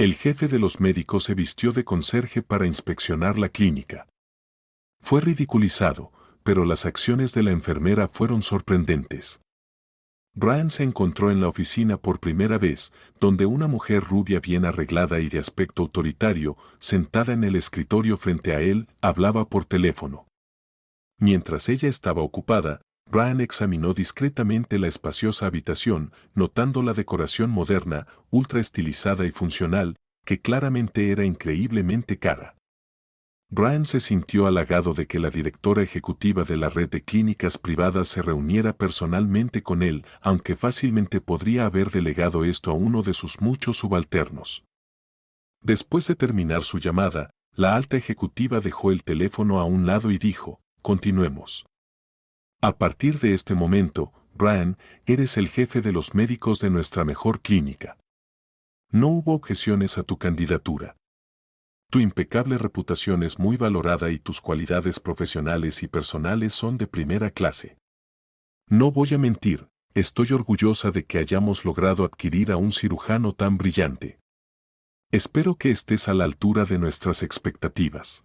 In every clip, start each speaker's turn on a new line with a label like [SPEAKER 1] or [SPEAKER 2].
[SPEAKER 1] El jefe de los médicos se vistió de conserje para inspeccionar la clínica. Fue ridiculizado, pero las acciones de la enfermera fueron sorprendentes. Brian se encontró en la oficina por primera vez, donde una mujer rubia bien arreglada y de aspecto autoritario, sentada en el escritorio frente a él, hablaba por teléfono. Mientras ella estaba ocupada, Brian examinó discretamente la espaciosa habitación, notando la decoración moderna, ultra estilizada y funcional, que claramente era increíblemente cara. Brian se sintió halagado de que la directora ejecutiva de la red de clínicas privadas se reuniera personalmente con él, aunque fácilmente podría haber delegado esto a uno de sus muchos subalternos. Después de terminar su llamada, la alta ejecutiva dejó el teléfono a un lado y dijo, «Continuemos. A partir de este momento, Brian, eres el jefe de los médicos de nuestra mejor clínica. No hubo objeciones a tu candidatura. Tu impecable reputación es muy valorada y tus cualidades profesionales y personales son de primera clase. No voy a mentir, estoy orgullosa de que hayamos logrado adquirir a un cirujano tan brillante. Espero que estés a la altura de nuestras expectativas».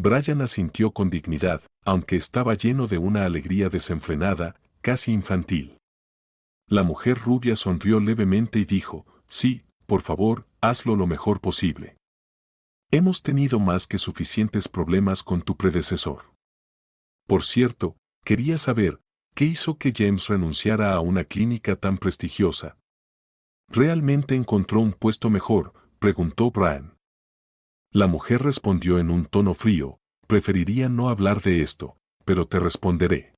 [SPEAKER 1] Brian asintió con dignidad, aunque estaba lleno de una alegría desenfrenada, casi infantil. La mujer rubia sonrió levemente y dijo, «Sí, por favor, hazlo lo mejor posible. Hemos tenido más que suficientes problemas con tu predecesor. Por cierto, quería saber, ¿qué hizo que James renunciara a una clínica tan prestigiosa? ¿Realmente encontró un puesto mejor?», preguntó Brian. La mujer respondió en un tono frío, «Preferiría no hablar de esto, pero te responderé.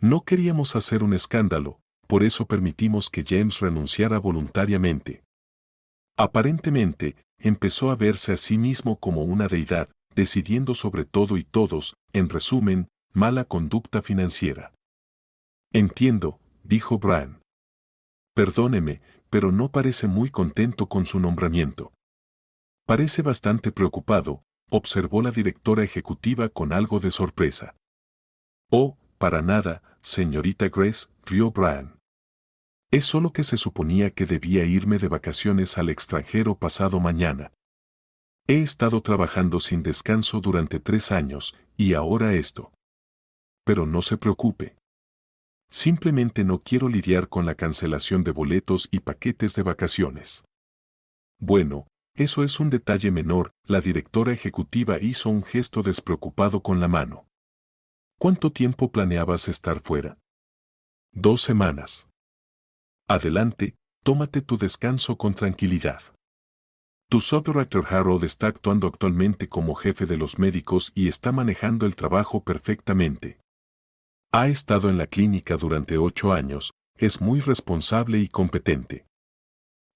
[SPEAKER 1] No queríamos hacer un escándalo, por eso permitimos que James renunciara voluntariamente. Aparentemente, empezó a verse a sí mismo como una deidad, decidiendo sobre todo y todos, en resumen, mala conducta financiera». «Entiendo», dijo Brian. «Perdóneme, pero no parece muy contento con su nombramiento». «Parece bastante preocupado», observó la directora ejecutiva con algo de sorpresa. «Oh, para nada, señorita Grace», rió Brian. «Es solo que se suponía que debía irme de vacaciones al extranjero pasado mañana. He estado trabajando sin descanso durante 3 años, y ahora esto. Pero no se preocupe. Simplemente no quiero lidiar con la cancelación de boletos y paquetes de vacaciones». «Bueno, eso es un detalle menor», la directora ejecutiva hizo un gesto despreocupado con la mano. «¿Cuánto tiempo planeabas estar fuera?» «2 semanas. Adelante, tómate tu descanso con tranquilidad. Tu subdirector Harold está actuando actualmente como jefe de los médicos y está manejando el trabajo perfectamente. Ha estado en la clínica durante 8 años, es muy responsable y competente.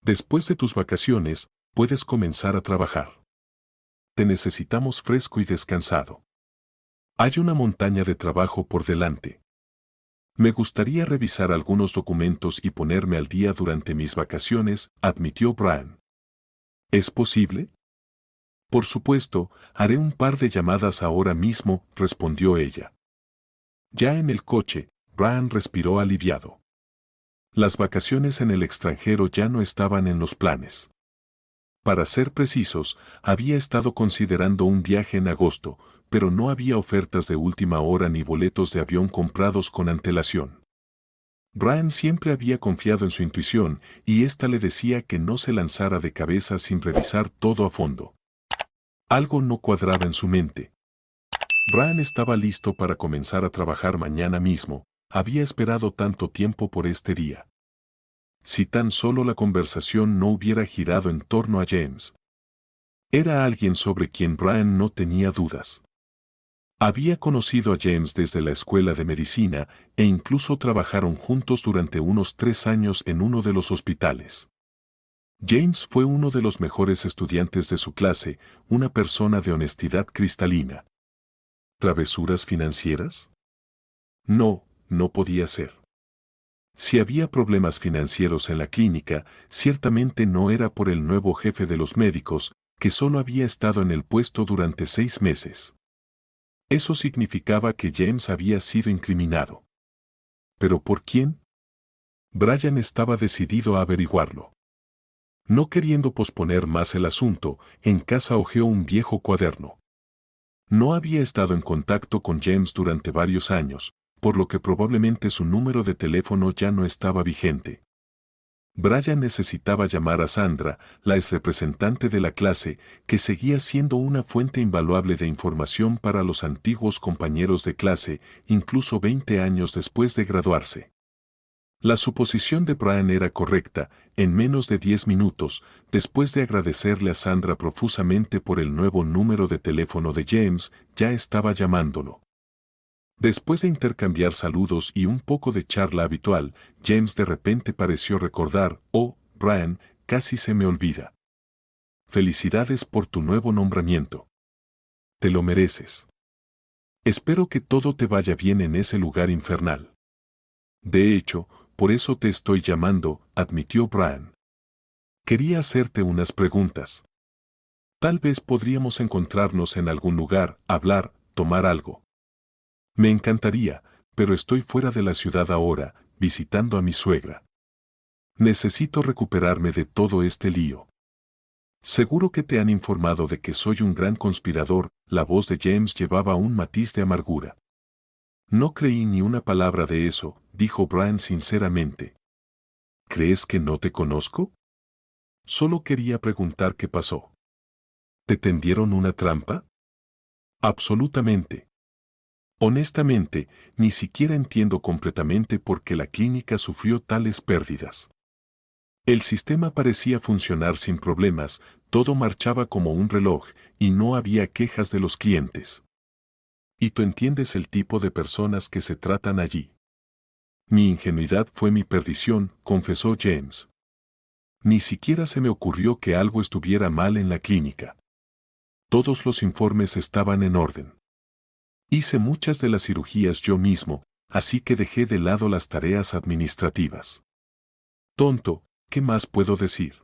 [SPEAKER 1] Después de tus vacaciones, puedes comenzar a trabajar. Te necesitamos fresco y descansado. Hay una montaña de trabajo por delante. Me gustaría revisar algunos documentos y ponerme al día durante mis vacaciones», admitió Brian. «¿Es posible?» «Por supuesto, haré un par de llamadas ahora mismo», respondió ella. Ya en el coche, Brian respiró aliviado. Las vacaciones en el extranjero ya no estaban en los planes. Para ser precisos, había estado considerando un viaje en agosto, pero no había ofertas de última hora ni boletos de avión comprados con antelación. Brian siempre había confiado en su intuición, y ésta le decía que no se lanzara de cabeza sin revisar todo a fondo. Algo no cuadraba en su mente. Brian estaba listo para comenzar a trabajar mañana mismo, había esperado tanto tiempo por este día. Si tan solo la conversación no hubiera girado en torno a James. Era alguien sobre quien Brian no tenía dudas. Había conocido a James desde la escuela de medicina e incluso trabajaron juntos durante unos 3 años en uno de los hospitales. James fue uno de los mejores estudiantes de su clase, una persona de honestidad cristalina. ¿Travesuras financieras? No, no podía ser. Si había problemas financieros en la clínica, ciertamente no era por el nuevo jefe de los médicos, que solo había estado en el puesto durante 6 meses. Eso significaba que James había sido incriminado. ¿Pero por quién? Brian estaba decidido a averiguarlo. No queriendo posponer más el asunto, en casa hojeó un viejo cuaderno. No había estado en contacto con James durante varios años, por lo que probablemente su número de teléfono ya no estaba vigente. Brian necesitaba llamar a Sandra, la exrepresentante de la clase, que seguía siendo una fuente invaluable de información para los antiguos compañeros de clase, incluso 20 años después de graduarse. La suposición de Brian era correcta. En menos de 10 minutos, después de agradecerle a Sandra profusamente por el nuevo número de teléfono de James, ya estaba llamándolo. Después de intercambiar saludos y un poco de charla habitual, James de repente pareció recordar: «Oh, Brian, casi se me olvida. Felicidades por tu nuevo nombramiento. Te lo mereces. Espero que todo te vaya bien en ese lugar infernal». «De hecho, por eso te estoy llamando», admitió Brian. «Quería hacerte unas preguntas. Tal vez podríamos encontrarnos en algún lugar, hablar, tomar algo». «Me encantaría, pero estoy fuera de la ciudad ahora, visitando a mi suegra. Necesito recuperarme de todo este lío». «Seguro que te han informado de que soy un gran conspirador». La voz de James llevaba un matiz de amargura. «No creí ni una palabra de eso», dijo Brian sinceramente. «¿Crees que no te conozco? Solo quería preguntar qué pasó». «¿Te tendieron una trampa?» «Absolutamente. Honestamente, ni siquiera entiendo completamente por qué la clínica sufrió tales pérdidas. El sistema parecía funcionar sin problemas, todo marchaba como un reloj, y no había quejas de los clientes. Y tú entiendes el tipo de personas que se tratan allí». «Mi ingenuidad fue mi perdición», confesó James. «Ni siquiera se me ocurrió que algo estuviera mal en la clínica. Todos los informes estaban en orden. Hice muchas de las cirugías yo mismo, así que dejé de lado las tareas administrativas». «Tonto, ¿qué más puedo decir?»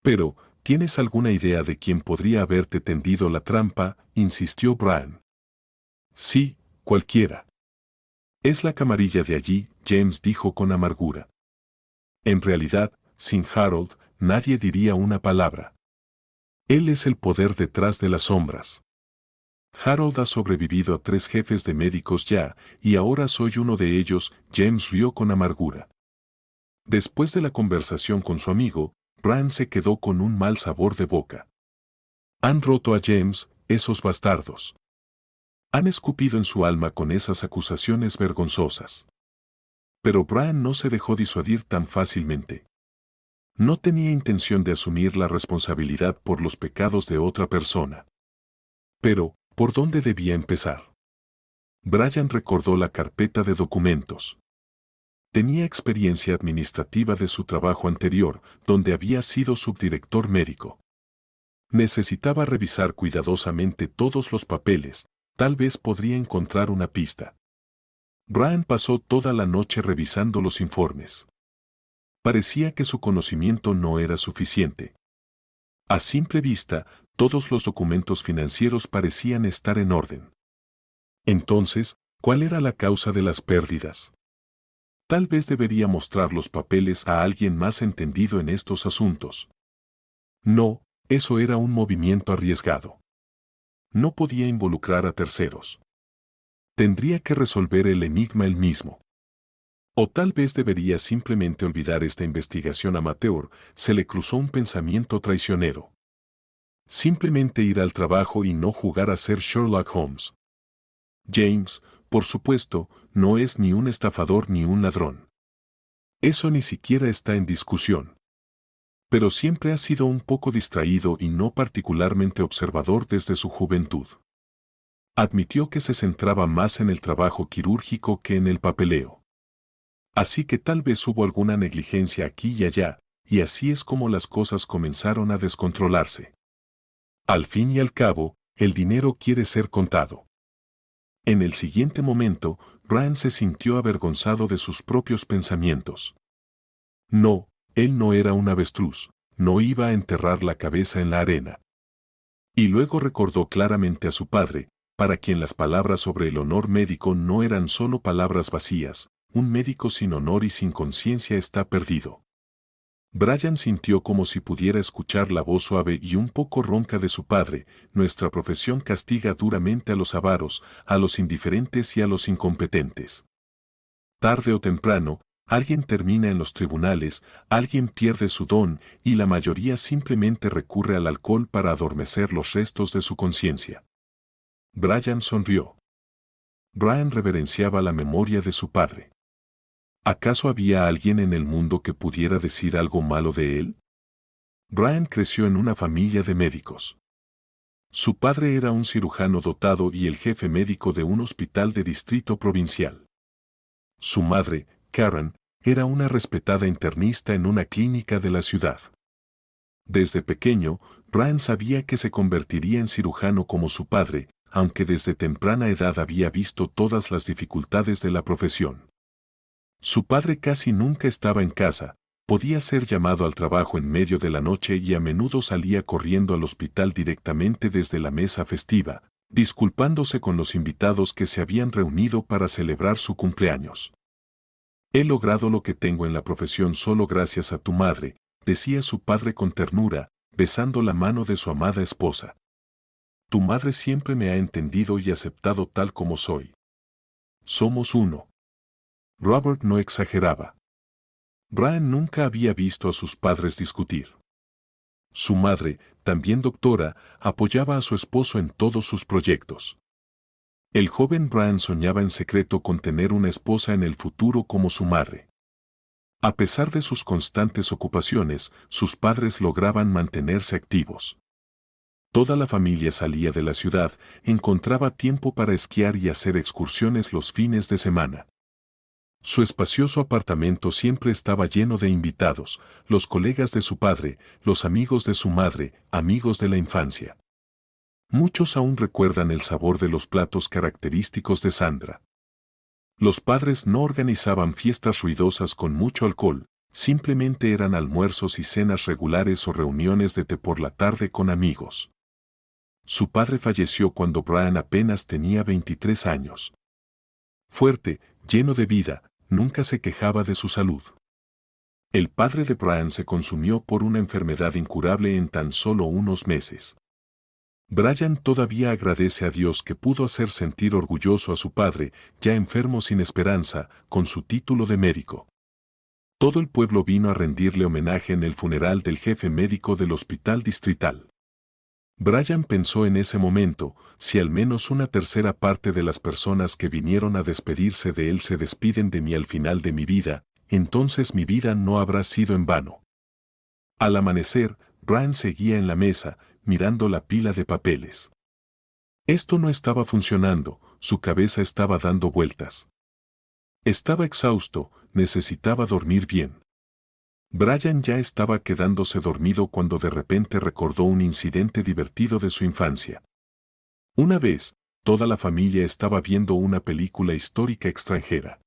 [SPEAKER 1] «Pero, ¿tienes alguna idea de quién podría haberte tendido la trampa?», insistió Brian. «Sí, cualquiera. Es la camarilla de allí», James dijo con amargura. «En realidad, sin Harold, nadie diría una palabra. Él es el poder detrás de las sombras. Harold ha sobrevivido a 3 jefes de médicos ya, y ahora soy uno de ellos». James rió con amargura. Después de la conversación con su amigo, Brian se quedó con un mal sabor de boca. Han roto a James, esos bastardos. Han escupido en su alma con esas acusaciones vergonzosas. Pero Brian no se dejó disuadir tan fácilmente. No tenía intención de asumir la responsabilidad por los pecados de otra persona. Pero, ¿por dónde debía empezar? Brian recordó la carpeta de documentos. Tenía experiencia administrativa de su trabajo anterior, donde había sido subdirector médico. Necesitaba revisar cuidadosamente todos los papeles, tal vez podría encontrar una pista. Brian pasó toda la noche revisando los informes. Parecía que su conocimiento no era suficiente. A simple vista, todos los documentos financieros parecían estar en orden. Entonces, ¿cuál era la causa de las pérdidas? Tal vez debería mostrar los papeles a alguien más entendido en estos asuntos. No, eso era un movimiento arriesgado. No podía involucrar a terceros. Tendría que resolver el enigma él mismo. O tal vez debería simplemente olvidar esta investigación amateur. Se le cruzó un pensamiento traicionero. Simplemente ir al trabajo y no jugar a ser Sherlock Holmes. James, por supuesto, no es ni un estafador ni un ladrón. Eso ni siquiera está en discusión. Pero siempre ha sido un poco distraído y no particularmente observador desde su juventud. Admitió que se centraba más en el trabajo quirúrgico que en el papeleo. Así que tal vez hubo alguna negligencia aquí y allá, y así es como las cosas comenzaron a descontrolarse. Al fin y al cabo, el dinero quiere ser contado. En el siguiente momento, Brian se sintió avergonzado de sus propios pensamientos. No, él no era un avestruz, no iba a enterrar la cabeza en la arena. Y luego recordó claramente a su padre, para quien las palabras sobre el honor médico no eran solo palabras vacías. Un médico sin honor y sin conciencia está perdido. Brian sintió como si pudiera escuchar la voz suave y un poco ronca de su padre: nuestra profesión castiga duramente a los avaros, a los indiferentes y a los incompetentes. Tarde o temprano, alguien termina en los tribunales, alguien pierde su don y la mayoría simplemente recurre al alcohol para adormecer los restos de su conciencia. Brian sonrió. Brian reverenciaba la memoria de su padre. ¿Acaso había alguien en el mundo que pudiera decir algo malo de él? Brian creció en una familia de médicos. Su padre era un cirujano dotado y el jefe médico de un hospital de distrito provincial. Su madre, Karen, era una respetada internista en una clínica de la ciudad. Desde pequeño, Brian sabía que se convertiría en cirujano como su padre, aunque desde temprana edad había visto todas las dificultades de la profesión. Su padre casi nunca estaba en casa, podía ser llamado al trabajo en medio de la noche y a menudo salía corriendo al hospital directamente desde la mesa festiva, disculpándose con los invitados que se habían reunido para celebrar su cumpleaños. He logrado lo que tengo en la profesión solo gracias a tu madre, decía su padre con ternura, besando la mano de su amada esposa. Tu madre siempre me ha entendido y aceptado tal como soy. Somos uno. Robert no exageraba. Brian nunca había visto a sus padres discutir. Su madre, también doctora, apoyaba a su esposo en todos sus proyectos. El joven Brian soñaba en secreto con tener una esposa en el futuro como su madre. A pesar de sus constantes ocupaciones, sus padres lograban mantenerse activos. Toda la familia salía de la ciudad, encontraba tiempo para esquiar y hacer excursiones los fines de semana. Su espacioso apartamento siempre estaba lleno de invitados, los colegas de su padre, los amigos de su madre, amigos de la infancia. Muchos aún recuerdan el sabor de los platos característicos de Sandra. Los padres no organizaban fiestas ruidosas con mucho alcohol, simplemente eran almuerzos y cenas regulares o reuniones de té por la tarde con amigos. Su padre falleció cuando Brian apenas tenía 23 años. Fuerte, lleno de vida, nunca se quejaba de su salud. El padre de Brian se consumió por una enfermedad incurable en tan solo unos meses. Brian todavía agradece a Dios que pudo hacer sentir orgulloso a su padre, ya enfermo sin esperanza, con su título de médico. Todo el pueblo vino a rendirle homenaje en el funeral del jefe médico del hospital distrital. Brian pensó en ese momento: si al menos una tercera parte de las personas que vinieron a despedirse de él se despiden de mí al final de mi vida, entonces mi vida no habrá sido en vano. Al amanecer, Brian seguía en la mesa, mirando la pila de papeles. Esto no estaba funcionando, su cabeza estaba dando vueltas. Estaba exhausto, necesitaba dormir bien. Brian ya estaba quedándose dormido cuando de repente recordó un incidente divertido de su infancia. Una vez, toda la familia estaba viendo una película histórica extranjera.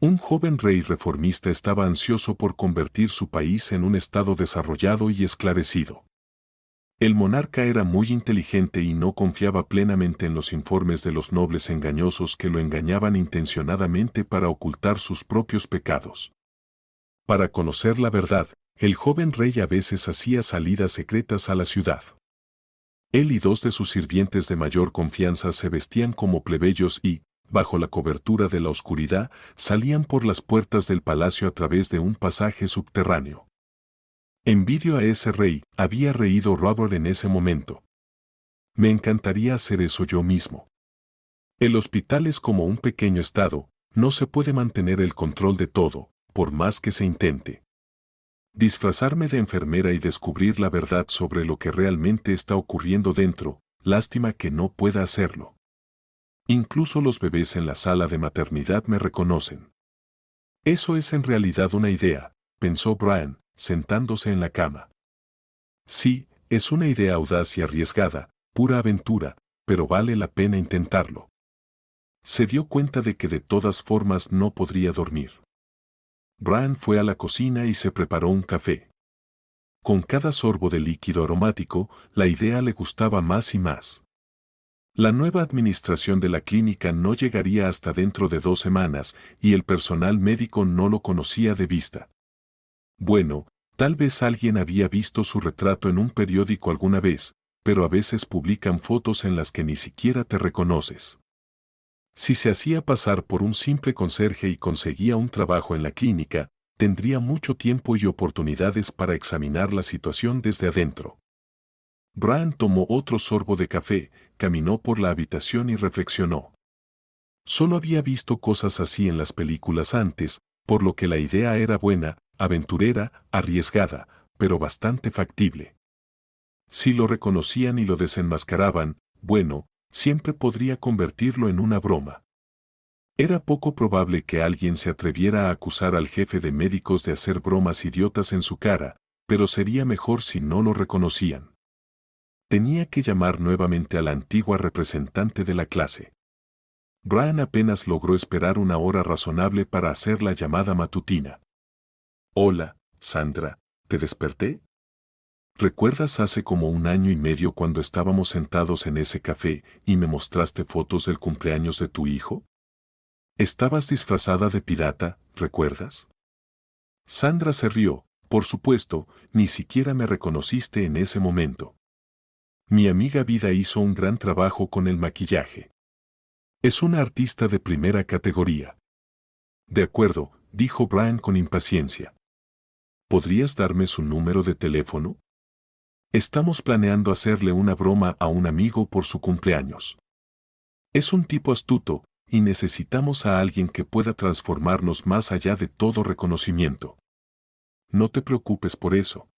[SPEAKER 1] Un joven rey reformista estaba ansioso por convertir su país en un estado desarrollado y esclarecido. El monarca era muy inteligente y no confiaba plenamente en los informes de los nobles engañosos que lo engañaban intencionadamente para ocultar sus propios pecados. Para conocer la verdad, el joven rey a veces hacía salidas secretas a la ciudad. Él y dos de sus sirvientes de mayor confianza se vestían como plebeyos y, bajo la cobertura de la oscuridad, salían por las puertas del palacio a través de un pasaje subterráneo. Envidio a ese rey, había reído Robert en ese momento. Me encantaría hacer eso yo mismo. El hospital es como un pequeño estado, no se puede mantener el control de todo, por más que se intente. Disfrazarme de enfermera y descubrir la verdad sobre lo que realmente está ocurriendo dentro, lástima que no pueda hacerlo. Incluso los bebés en la sala de maternidad me reconocen. Eso es en realidad una idea, pensó Brian, sentándose en la cama. Sí, es una idea audaz y arriesgada, pura aventura, pero vale la pena intentarlo. Se dio cuenta de que de todas formas no podría dormir. Brian fue a la cocina y se preparó un café. Con cada sorbo de líquido aromático, la idea le gustaba más y más. La nueva administración de la clínica no llegaría hasta dentro de 2 semanas y el personal médico no lo conocía de vista. Bueno, Tal vez alguien había visto su retrato en un periódico alguna vez, pero a veces publican fotos en las que ni siquiera te reconoces. Si se hacía pasar por un simple conserje y conseguía un trabajo en la clínica, tendría mucho tiempo y oportunidades para examinar la situación desde adentro. Brian tomó otro sorbo de café, caminó por la habitación y reflexionó. Solo había visto cosas así en las películas antes, por lo que la idea era buena, aventurera, arriesgada, pero bastante factible. Si lo reconocían y lo desenmascaraban, bueno, siempre podría convertirlo en una broma. Era poco probable que alguien se atreviera a acusar al jefe de médicos de hacer bromas idiotas en su cara, pero sería mejor si no lo reconocían. Tenía que llamar nuevamente a la antigua representante de la clase. Brian apenas logró esperar una hora razonable para hacer la llamada matutina. Hola, Sandra, ¿te desperté? ¿Recuerdas hace como 1 año y medio cuando estábamos sentados en ese café y me mostraste fotos del cumpleaños de tu hijo? Estabas disfrazada de pirata, ¿recuerdas? Sandra se rió. Por supuesto, ni siquiera me reconociste en ese momento. Mi amiga Vida hizo un gran trabajo con el maquillaje. Es una artista de primera categoría. De acuerdo, dijo Brian con impaciencia. ¿Podrías darme su número de teléfono? Estamos planeando hacerle una broma a un amigo por su cumpleaños. Es un tipo astuto, y necesitamos a alguien que pueda transformarnos más allá de todo reconocimiento. No te preocupes por eso.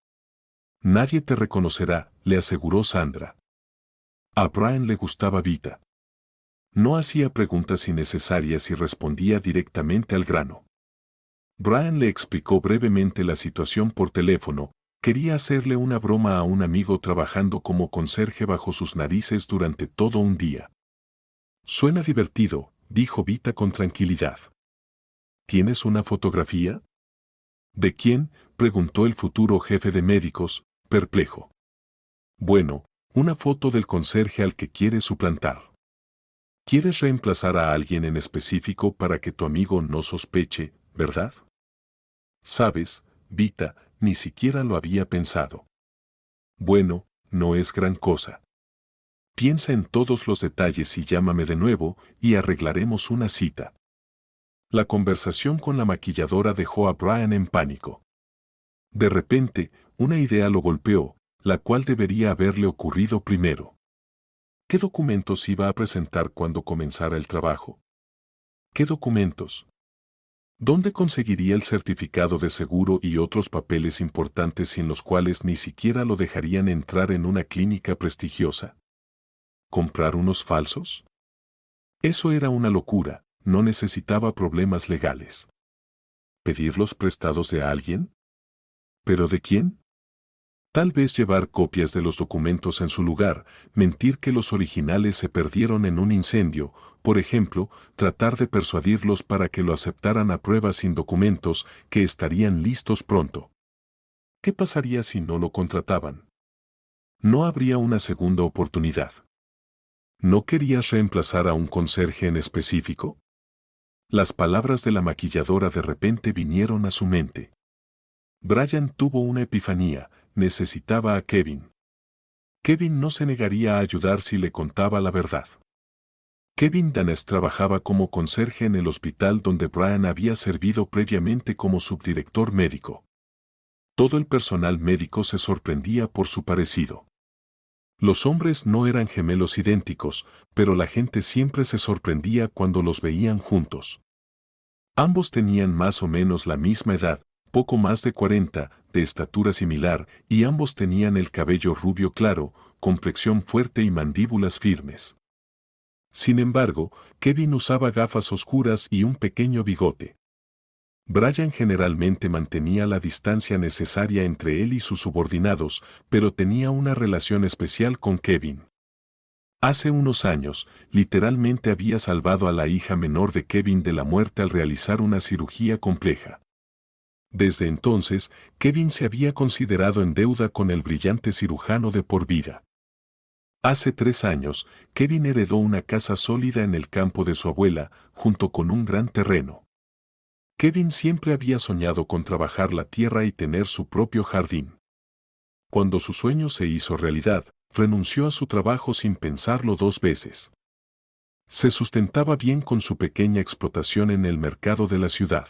[SPEAKER 1] Nadie te reconocerá, le aseguró Sandra. A Brian le gustaba Vita. No hacía preguntas innecesarias y respondía directamente al grano. Brian le explicó brevemente la situación por teléfono. Quería hacerle una broma a un amigo trabajando como conserje bajo sus narices durante todo un día. Suena divertido, dijo Vita con tranquilidad. ¿Tienes una fotografía? ¿De quién?, preguntó el futuro jefe de médicos, perplejo. Bueno, una foto del conserje al que quieres suplantar. ¿Quieres reemplazar a alguien en específico para que tu amigo no sospeche, verdad? Sabes, Vita, ni siquiera lo había pensado. Bueno, no es gran cosa. Piensa en todos los detalles y llámame de nuevo y arreglaremos una cita. La conversación con la maquilladora dejó a Brian en pánico. De repente, una idea lo golpeó, la cual debería haberle ocurrido primero. ¿Qué documentos iba a presentar cuando comenzara el trabajo? ¿Qué documentos? ¿Dónde conseguiría el certificado de seguro y otros papeles importantes sin los cuales ni siquiera lo dejarían entrar en una clínica prestigiosa? ¿Comprar unos falsos? Eso era una locura, no necesitaba problemas legales. ¿Pedirlos prestados de alguien? ¿Pero de quién? Tal vez llevar copias de los documentos en su lugar, mentir que los originales se perdieron en un incendio, por ejemplo, tratar de persuadirlos para que lo aceptaran a prueba sin documentos, que estarían listos pronto. ¿Qué pasaría si no lo contrataban? No habría una segunda oportunidad. ¿No querías reemplazar a un conserje en específico? Las palabras de la maquilladora de repente vinieron a su mente. Brian tuvo una epifanía. Necesitaba a Kevin. Kevin no se negaría a ayudar si le contaba la verdad. Kevin Danes trabajaba como conserje en el hospital donde Brian había servido previamente como subdirector médico. Todo el personal médico se sorprendía por su parecido. Los hombres no eran gemelos idénticos, pero la gente siempre se sorprendía cuando los veían juntos. Ambos tenían más o menos la misma edad, poco más de 40, de estatura similar, y ambos tenían el cabello rubio claro, complexión fuerte y mandíbulas firmes. Sin embargo, Kevin usaba gafas oscuras y un pequeño bigote. Brian generalmente mantenía la distancia necesaria entre él y sus subordinados, pero tenía una relación especial con Kevin. Hace unos años, literalmente había salvado a la hija menor de Kevin de la muerte al realizar una cirugía compleja. Desde entonces, Kevin se había considerado en deuda con el brillante cirujano de por vida. Hace 3 años, Kevin heredó una casa sólida en el campo de su abuela, junto con un gran terreno. Kevin siempre había soñado con trabajar la tierra y tener su propio jardín. Cuando su sueño se hizo realidad, renunció a su trabajo sin pensarlo dos veces. Se sustentaba bien con su pequeña explotación en el mercado de la ciudad.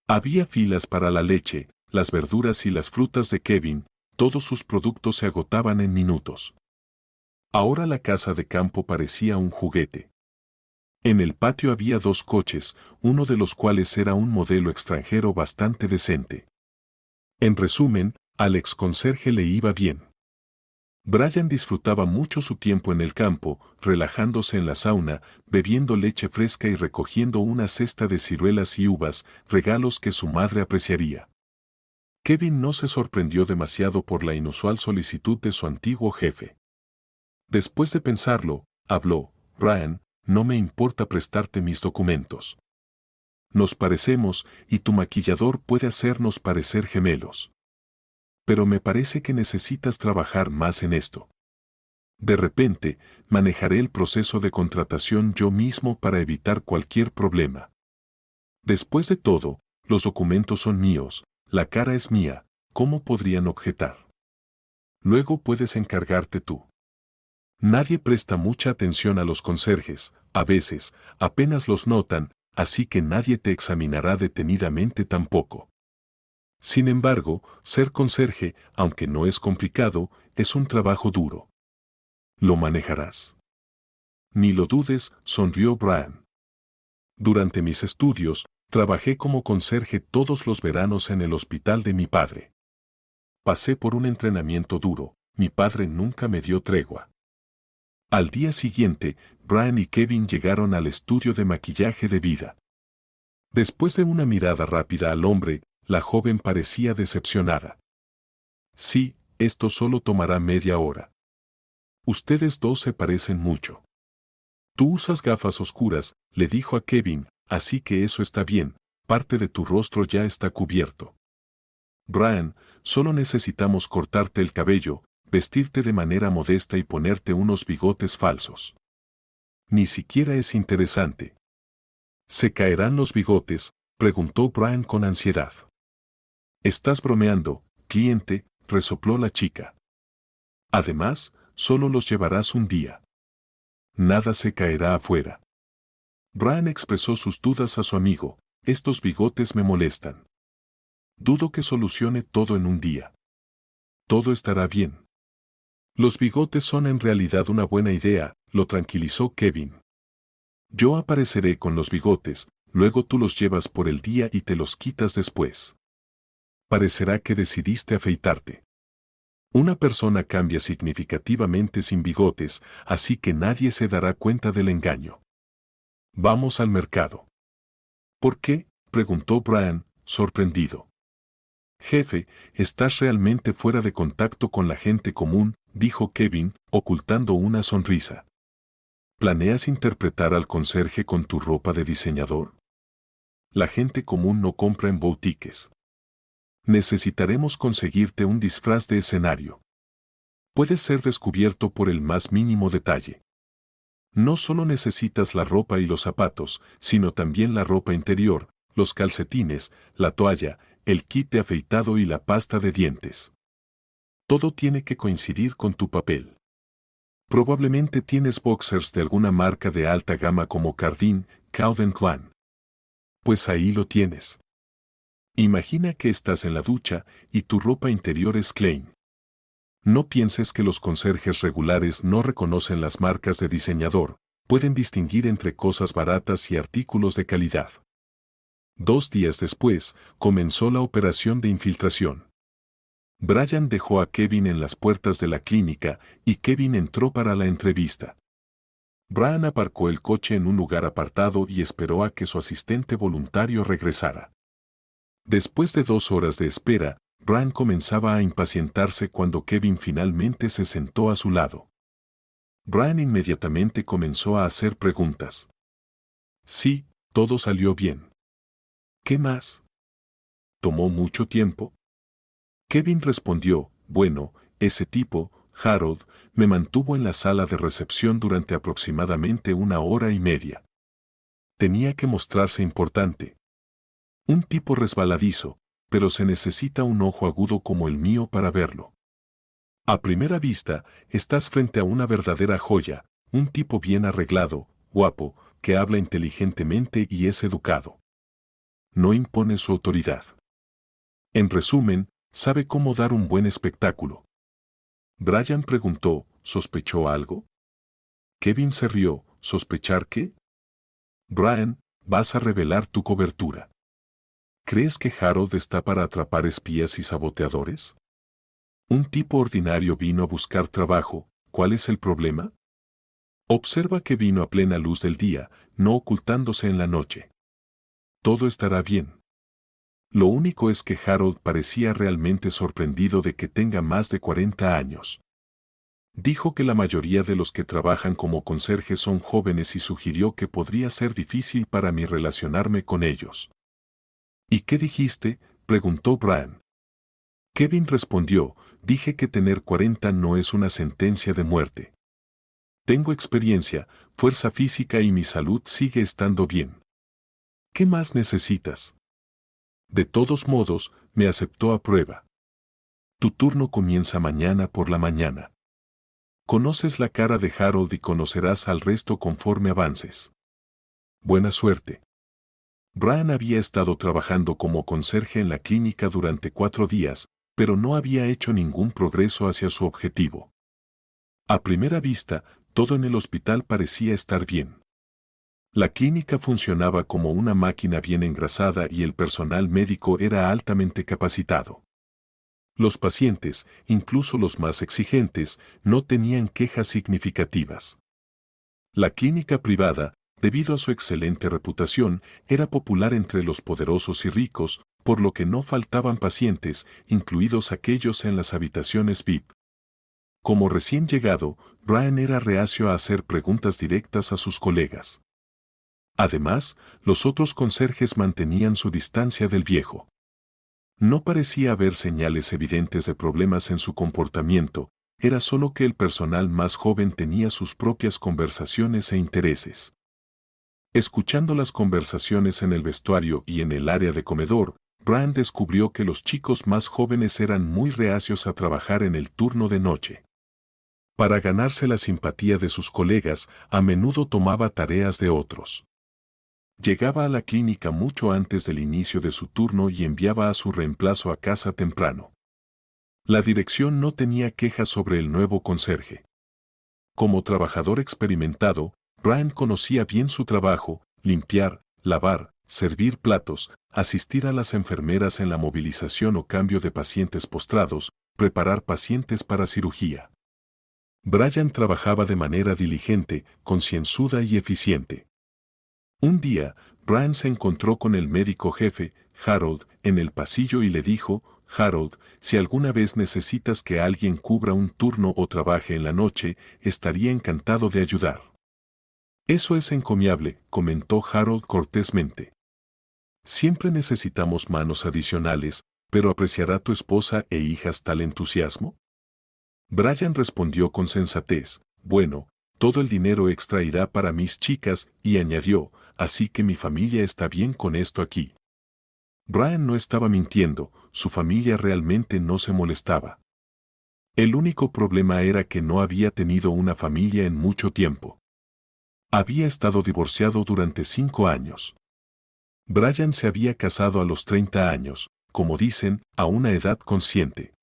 [SPEAKER 1] Había filas para la leche, las verduras y las frutas de Kevin, todos sus productos se agotaban en minutos. Ahora la casa de campo parecía un juguete. En el patio había dos coches, uno de los cuales era un modelo extranjero bastante decente. En resumen, al exconserje le iba bien. Brian disfrutaba mucho su tiempo en el campo, relajándose en la sauna, bebiendo leche fresca y recogiendo una cesta de ciruelas y uvas, regalos que su madre apreciaría. Kevin no se sorprendió demasiado por la inusual solicitud de su antiguo jefe. Después de pensarlo, habló: Brian, no me importa prestarte mis documentos. Nos parecemos y tu maquillador puede hacernos parecer gemelos. Pero me parece que necesitas trabajar más en esto. De repente, manejaré el proceso de contratación yo mismo para evitar cualquier problema. Después de todo, los documentos son míos, la cara es mía, ¿cómo podrían objetar? Luego puedes encargarte tú. Nadie presta mucha atención a los conserjes, a veces, apenas los notan, así que nadie te examinará detenidamente tampoco. Sin embargo, ser conserje, aunque no es complicado, es un trabajo duro. ¿Lo manejarás? Ni lo dudes, sonrió Brian. Durante mis estudios, trabajé como conserje todos los veranos en el hospital de mi padre. Pasé por un entrenamiento duro, mi padre nunca me dio tregua. Al día siguiente, Brian y Kevin llegaron al estudio de maquillaje de Vida. Después de una mirada rápida al hombre, la joven parecía decepcionada. Sí, esto solo tomará media hora. Ustedes dos se parecen mucho. Tú usas gafas oscuras, le dijo a Kevin, así que eso está bien, parte de tu rostro ya está cubierto. Brian, solo necesitamos cortarte el cabello, vestirte de manera modesta y ponerte unos bigotes falsos. Ni siquiera es interesante. ¿Se caerán los bigotes?, preguntó Brian con ansiedad. Estás bromeando, cliente, resopló la chica. Además, solo los llevarás un día. Nada se caerá afuera. Brian expresó sus dudas a su amigo: estos bigotes me molestan. Dudo que solucione todo en un día. Todo estará bien. Los bigotes son en realidad una buena idea, lo tranquilizó Kevin. Yo apareceré con los bigotes, luego tú los llevas por el día y te los quitas después. Parecerá que decidiste afeitarte. Una persona cambia significativamente sin bigotes, así que nadie se dará cuenta del engaño. Vamos al mercado. ¿Por qué?, preguntó Brian, sorprendido. Jefe, estás realmente fuera de contacto con la gente común, dijo Kevin, ocultando una sonrisa. ¿Planeas interpretar al conserje con tu ropa de diseñador? La gente común no compra en boutiques. Necesitaremos conseguirte un disfraz de escenario. Puedes ser descubierto por el más mínimo detalle. No solo necesitas la ropa y los zapatos, sino también la ropa interior, los calcetines, la toalla, el kit de afeitado y la pasta de dientes. Todo tiene que coincidir con tu papel. Probablemente tienes boxers de alguna marca de alta gama como Cardin, Calvin Klein. Pues ahí lo tienes. Imagina que estás en la ducha y tu ropa interior es Klein. No pienses que los conserjes regulares no reconocen las marcas de diseñador, pueden distinguir entre cosas baratas y artículos de calidad. 2 días después, comenzó la operación de infiltración. Brian dejó a Kevin en las puertas de la clínica y Kevin entró para la entrevista. Brian aparcó el coche en un lugar apartado y esperó a que su asistente voluntario regresara. Después de 2 horas de espera, Brian comenzaba a impacientarse cuando Kevin finalmente se sentó a su lado. Brian inmediatamente comenzó a hacer preguntas. Sí, todo salió bien. ¿Qué más? ¿Tomó mucho tiempo? Kevin respondió: bueno, ese tipo, Harold, me mantuvo en la sala de recepción durante aproximadamente 1 hora y media. Tenía que mostrarse importante. Un tipo resbaladizo, pero se necesita un ojo agudo como el mío para verlo. A primera vista, estás frente a una verdadera joya, un tipo bien arreglado, guapo, que habla inteligentemente y es educado. No impone su autoridad. En resumen, sabe cómo dar un buen espectáculo. Brian preguntó, ¿sospechó algo? Kevin se rió, ¿sospechar qué? Brian, vas a revelar tu cobertura. ¿Crees que Harold está para atrapar espías y saboteadores? Un tipo ordinario vino a buscar trabajo, ¿cuál es el problema? Observa que vino a plena luz del día, no ocultándose en la noche. Todo estará bien. Lo único es que Harold parecía realmente sorprendido de que tenga más de 40 años. Dijo que la mayoría de los que trabajan como conserjes son jóvenes y sugirió que podría ser difícil para mí relacionarme con ellos. ¿Y qué dijiste?, preguntó Brian. Kevin respondió, dije que tener 40 no es una sentencia de muerte. Tengo experiencia, fuerza física y mi salud sigue estando bien. ¿Qué más necesitas? De todos modos, me aceptó a prueba. Tu turno comienza mañana por la mañana. Conoces la cara de Harold y conocerás al resto conforme avances. Buena suerte. Brian había estado trabajando como conserje en la clínica durante 4 días, pero no había hecho ningún progreso hacia su objetivo. A primera vista, todo en el hospital parecía estar bien. La clínica funcionaba como una máquina bien engrasada y el personal médico era altamente capacitado. Los pacientes, incluso los más exigentes, no tenían quejas significativas. La clínica privada, debido a su excelente reputación, era popular entre los poderosos y ricos, por lo que no faltaban pacientes, incluidos aquellos en las habitaciones VIP. Como recién llegado, Brian era reacio a hacer preguntas directas a sus colegas. Además, los otros conserjes mantenían su distancia del viejo. No parecía haber señales evidentes de problemas en su comportamiento, era solo que el personal más joven tenía sus propias conversaciones e intereses. Escuchando las conversaciones en el vestuario y en el área de comedor, Brian descubrió que los chicos más jóvenes eran muy reacios a trabajar en el turno de noche. Para ganarse la simpatía de sus colegas, a menudo tomaba tareas de otros. Llegaba a la clínica mucho antes del inicio de su turno y enviaba a su reemplazo a casa temprano. La dirección no tenía quejas sobre el nuevo conserje. Como trabajador experimentado, Brian conocía bien su trabajo: limpiar, lavar, servir platos, asistir a las enfermeras en la movilización o cambio de pacientes postrados, preparar pacientes para cirugía. Brian trabajaba de manera diligente, concienzuda y eficiente. Un día, Brian se encontró con el médico jefe, Harold, en el pasillo y le dijo, Harold, si alguna vez necesitas que alguien cubra un turno o trabaje en la noche, estaría encantado de ayudar. Eso es encomiable, comentó Harold cortésmente. Siempre necesitamos manos adicionales, pero ¿apreciará tu esposa e hijas tal entusiasmo? Brian respondió con sensatez, bueno, todo el dinero extra irá para mis chicas, y añadió, así que mi familia está bien con esto aquí. Brian no estaba mintiendo, su familia realmente no se molestaba. El único problema era que no había tenido una familia en mucho tiempo. Había estado divorciado durante 5 años. Brian se había casado a los 30 años, como dicen, a una edad consciente.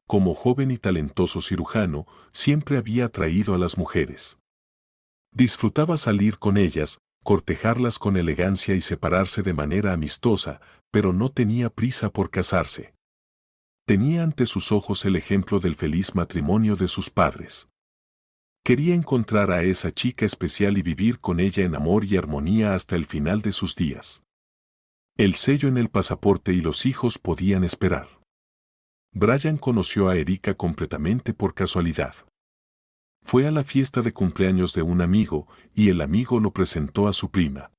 [SPEAKER 1] Como joven y talentoso cirujano, siempre había atraído a las mujeres. Disfrutaba salir con ellas, cortejarlas con elegancia y separarse de manera amistosa, pero no tenía prisa por casarse. Tenía ante sus ojos el ejemplo del feliz matrimonio de sus padres. Quería encontrar a esa chica especial y vivir con ella en amor y armonía hasta el final de sus días. El sello en el pasaporte y los hijos podían esperar. Brian conoció a Erika completamente por casualidad. Fue a la fiesta de cumpleaños de un amigo, y el amigo lo presentó a su prima.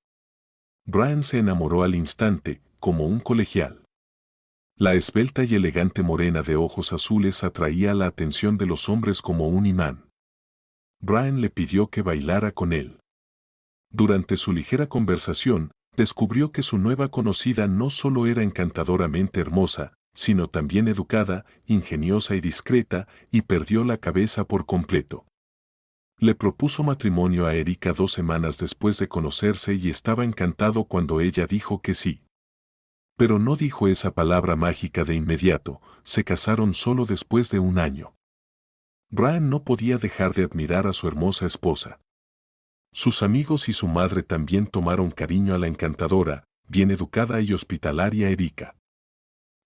[SPEAKER 1] Brian se enamoró al instante, como un colegial. La esbelta y elegante morena de ojos azules atraía la atención de los hombres como un imán. Brian le pidió que bailara con él. Durante su ligera conversación, descubrió que su nueva conocida no solo era encantadoramente hermosa, sino también educada, ingeniosa y discreta, y perdió la cabeza por completo. Le propuso matrimonio a Erika 2 semanas después de conocerse y estaba encantado cuando ella dijo que sí. Pero no dijo esa palabra mágica de inmediato, se casaron solo después de un año. Brian no podía dejar de admirar a su hermosa esposa. Sus amigos y su madre también tomaron cariño a la encantadora, bien educada y hospitalaria Erika.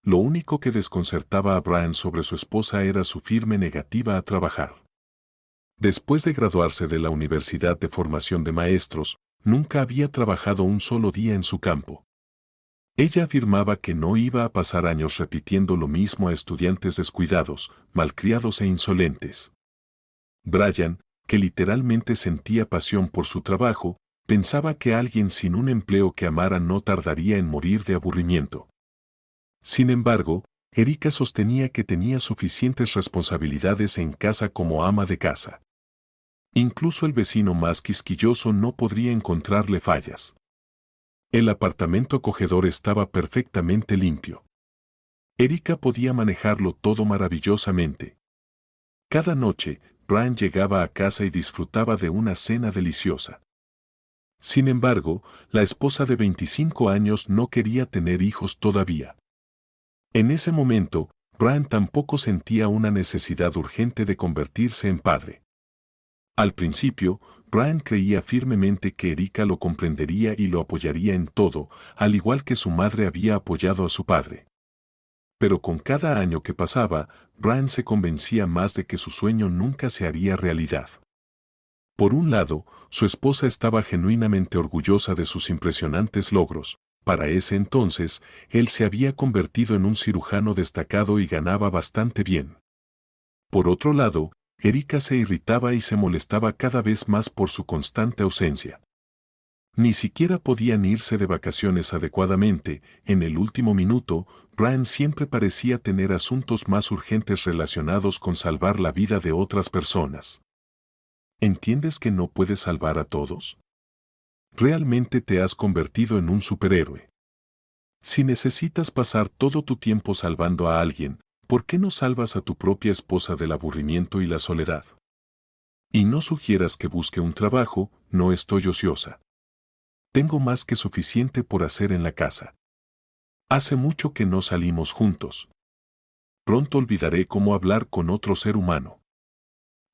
[SPEAKER 1] Lo único que desconcertaba a Brian sobre su esposa era su firme negativa a trabajar. Después de graduarse de la Universidad de Formación de Maestros, nunca había trabajado un solo día en su campo. Ella afirmaba que no iba a pasar años repitiendo lo mismo a estudiantes descuidados, malcriados e insolentes. Brian, que literalmente sentía pasión por su trabajo, pensaba que alguien sin un empleo que amara no tardaría en morir de aburrimiento. Sin embargo, Erika sostenía que tenía suficientes responsabilidades en casa como ama de casa. Incluso el vecino más quisquilloso no podría encontrarle fallas. El apartamento acogedor estaba perfectamente limpio. Erika podía manejarlo todo maravillosamente. Cada noche, Brian llegaba a casa y disfrutaba de una cena deliciosa. Sin embargo, la esposa de 25 años no quería tener hijos todavía. En ese momento, Brian tampoco sentía una necesidad urgente de convertirse en padre. Al principio, Brian creía firmemente que Erika lo comprendería y lo apoyaría en todo, al igual que su madre había apoyado a su padre. Pero con cada año que pasaba, Brian se convencía más de que su sueño nunca se haría realidad. Por un lado, su esposa estaba genuinamente orgullosa de sus impresionantes logros. Para ese entonces, él se había convertido en un cirujano destacado y ganaba bastante bien. Por otro lado, Erika se irritaba y se molestaba cada vez más por su constante ausencia. Ni siquiera podían irse de vacaciones adecuadamente. En el último minuto, Brian siempre parecía tener asuntos más urgentes relacionados con salvar la vida de otras personas. ¿Entiendes que no puedes salvar a todos? Realmente te has convertido en un superhéroe. Si necesitas pasar todo tu tiempo salvando a alguien, ¿por qué no salvas a tu propia esposa del aburrimiento y la soledad? Y no sugieras que busque un trabajo, no estoy ociosa. Tengo más que suficiente por hacer en la casa. Hace mucho que no salimos juntos. Pronto olvidaré cómo hablar con otro ser humano.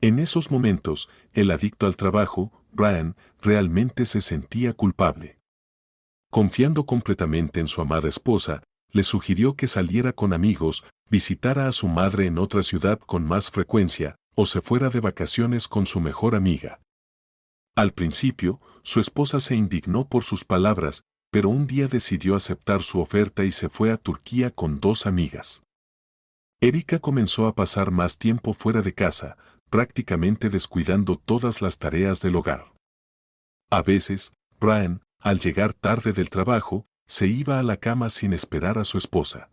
[SPEAKER 1] En esos momentos, el adicto al trabajo, Brian, realmente se sentía culpable. Confiando completamente en su amada esposa, le sugirió que saliera con amigos, visitara a su madre en otra ciudad con más frecuencia, o se fuera de vacaciones con su mejor amiga. Al principio, su esposa se indignó por sus palabras, pero un día decidió aceptar su oferta y se fue a Turquía con 2 amigas. Erika comenzó a pasar más tiempo fuera de casa, prácticamente descuidando todas las tareas del hogar. A veces, Brian, al llegar tarde del trabajo, se iba a la cama sin esperar a su esposa.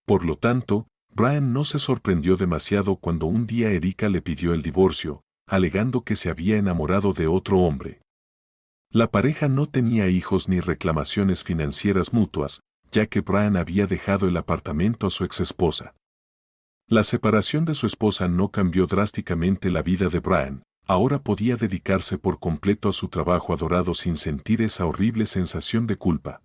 [SPEAKER 1] Por lo tanto, Brian no se sorprendió demasiado cuando un día Erika le pidió el divorcio, alegando que se había enamorado de otro hombre. La pareja no tenía hijos ni reclamaciones financieras mutuas, ya que Brian había dejado el apartamento a su exesposa. La separación de su esposa no cambió drásticamente la vida de Brian. Ahora podía dedicarse por completo a su trabajo adorado sin sentir esa horrible sensación de culpa.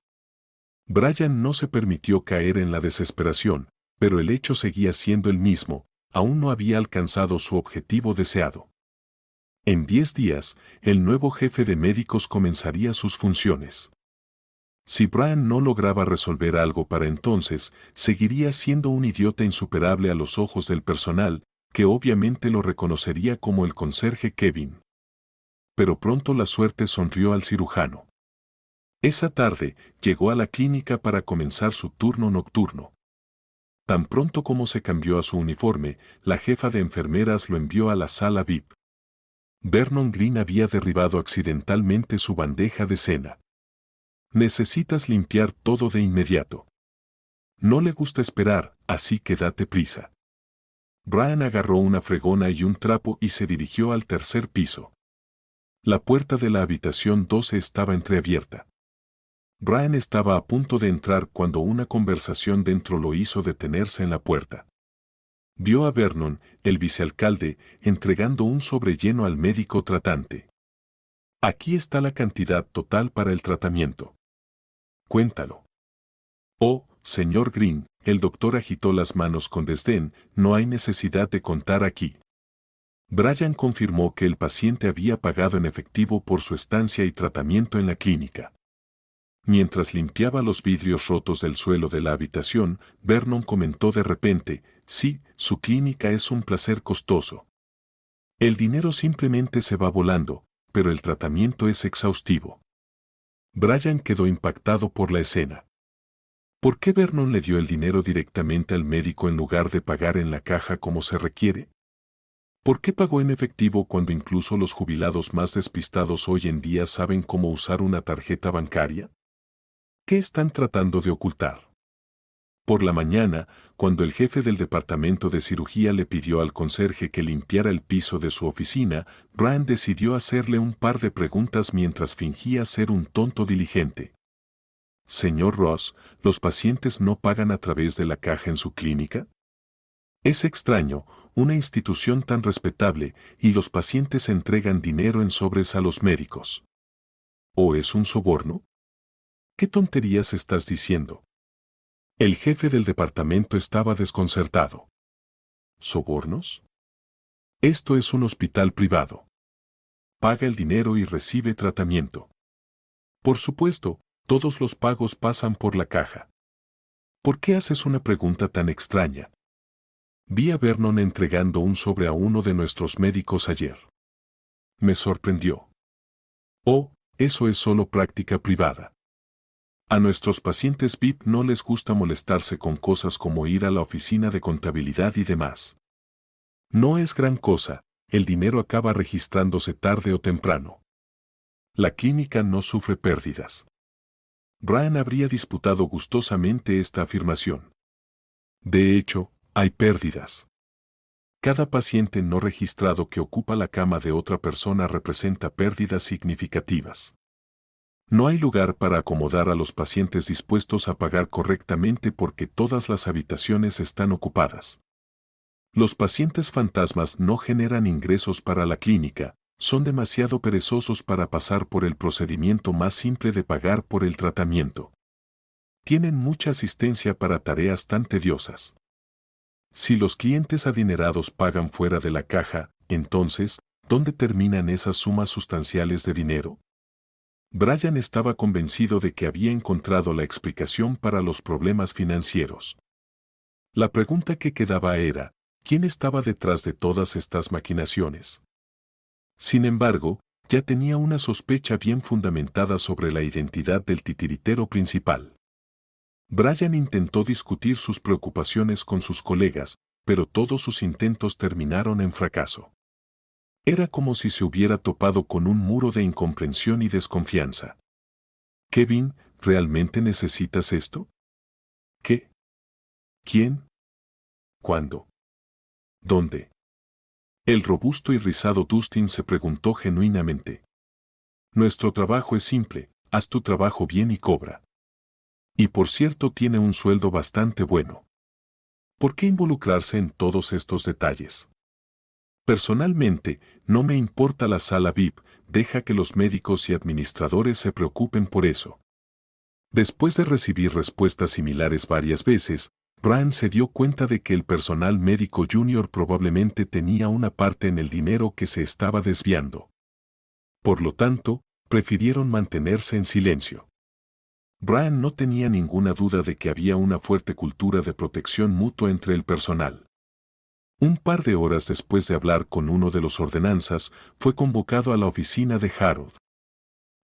[SPEAKER 1] Brian no se permitió caer en la desesperación, pero el hecho seguía siendo el mismo, aún no había alcanzado su objetivo deseado. En 10 días, el nuevo jefe de médicos comenzaría sus funciones. Si Brian no lograba resolver algo para entonces, seguiría siendo un idiota insuperable a los ojos del personal, que obviamente lo reconocería como el conserje Kevin. Pero pronto la suerte sonrió al cirujano. Esa tarde, llegó a la clínica para comenzar su turno nocturno. Tan pronto como se cambió a su uniforme, la jefa de enfermeras lo envió a la sala VIP. Vernon Green había derribado accidentalmente su bandeja de cena. Necesitas limpiar todo de inmediato. No le gusta esperar, así que date prisa. Brian agarró una fregona y un trapo y se dirigió al tercer piso. La puerta de la habitación 12 estaba entreabierta. Brian estaba a punto de entrar cuando una conversación dentro lo hizo detenerse en la puerta. Vio a Vernon, el vicealcalde, entregando un sobre lleno al médico tratante. Aquí está la cantidad total para el tratamiento. Cuéntalo. Oh, señor Green, el doctor agitó las manos con desdén, no hay necesidad de contar aquí. Brian confirmó que el paciente había pagado en efectivo por su estancia y tratamiento en la clínica. Mientras limpiaba los vidrios rotos del suelo de la habitación, Vernon comentó de repente, sí, su clínica es un placer costoso. El dinero simplemente se va volando, pero el tratamiento es exhaustivo. Brian quedó impactado por la escena. ¿Por qué Vernon le dio el dinero directamente al médico en lugar de pagar en la caja como se requiere? ¿Por qué pagó en efectivo cuando incluso los jubilados más despistados hoy en día saben cómo usar una tarjeta bancaria? ¿Qué están tratando de ocultar? Por la mañana, cuando el jefe del departamento de cirugía le pidió al conserje que limpiara el piso de su oficina, Brian decidió hacerle un par de preguntas mientras fingía ser un tonto diligente. Señor Ross, ¿los pacientes no pagan a través de la caja en su clínica? Es extraño, una institución tan respetable, y los pacientes entregan dinero en sobres a los médicos. ¿O es un soborno? ¿Qué tonterías estás diciendo? El jefe del departamento estaba desconcertado. ¿Sobornos? Esto es un hospital privado. Paga el dinero y recibe tratamiento. Por supuesto, todos los pagos pasan por la caja. ¿Por qué haces una pregunta tan extraña? Vi a Vernon entregando un sobre a uno de nuestros médicos ayer. Me sorprendió. Oh, eso es solo práctica privada. A nuestros pacientes VIP no les gusta molestarse con cosas como ir a la oficina de contabilidad y demás. No es gran cosa, el dinero acaba registrándose tarde o temprano. La clínica no sufre pérdidas. Brian habría disputado gustosamente esta afirmación. De hecho, hay pérdidas. Cada paciente no registrado que ocupa la cama de otra persona representa pérdidas significativas. No hay lugar para acomodar a los pacientes dispuestos a pagar correctamente porque todas las habitaciones están ocupadas. Los pacientes fantasmas no generan ingresos para la clínica, son demasiado perezosos para pasar por el procedimiento más simple de pagar por el tratamiento. Tienen mucha asistencia para tareas tan tediosas. Si los clientes adinerados pagan fuera de la caja, entonces, ¿dónde terminan esas sumas sustanciales de dinero? Brian estaba convencido de que había encontrado la explicación para los problemas financieros. La pregunta que quedaba era, ¿quién estaba detrás de todas estas maquinaciones? Sin embargo, ya tenía una sospecha bien fundamentada sobre la identidad del titiritero principal. Brian intentó discutir sus preocupaciones con sus colegas, pero todos sus intentos terminaron en fracaso. Era como si se hubiera topado con un muro de incomprensión y desconfianza. Kevin, ¿realmente necesitas esto? ¿Qué? ¿Quién? ¿Cuándo? ¿Dónde? El robusto y rizado Dustin se preguntó genuinamente. Nuestro trabajo es simple, haz tu trabajo bien y cobra. Y por cierto tiene un sueldo bastante bueno. ¿Por qué involucrarse en todos estos detalles? Personalmente, no me importa la sala VIP, deja que los médicos y administradores se preocupen por eso. Después de recibir respuestas similares varias veces, Brian se dio cuenta de que el personal médico junior probablemente tenía una parte en el dinero que se estaba desviando. Por lo tanto, prefirieron mantenerse en silencio. Brian no tenía ninguna duda de que había una fuerte cultura de protección mutua entre el personal. Un par de horas después de hablar con uno de los ordenanzas, fue convocado a la oficina de Harold.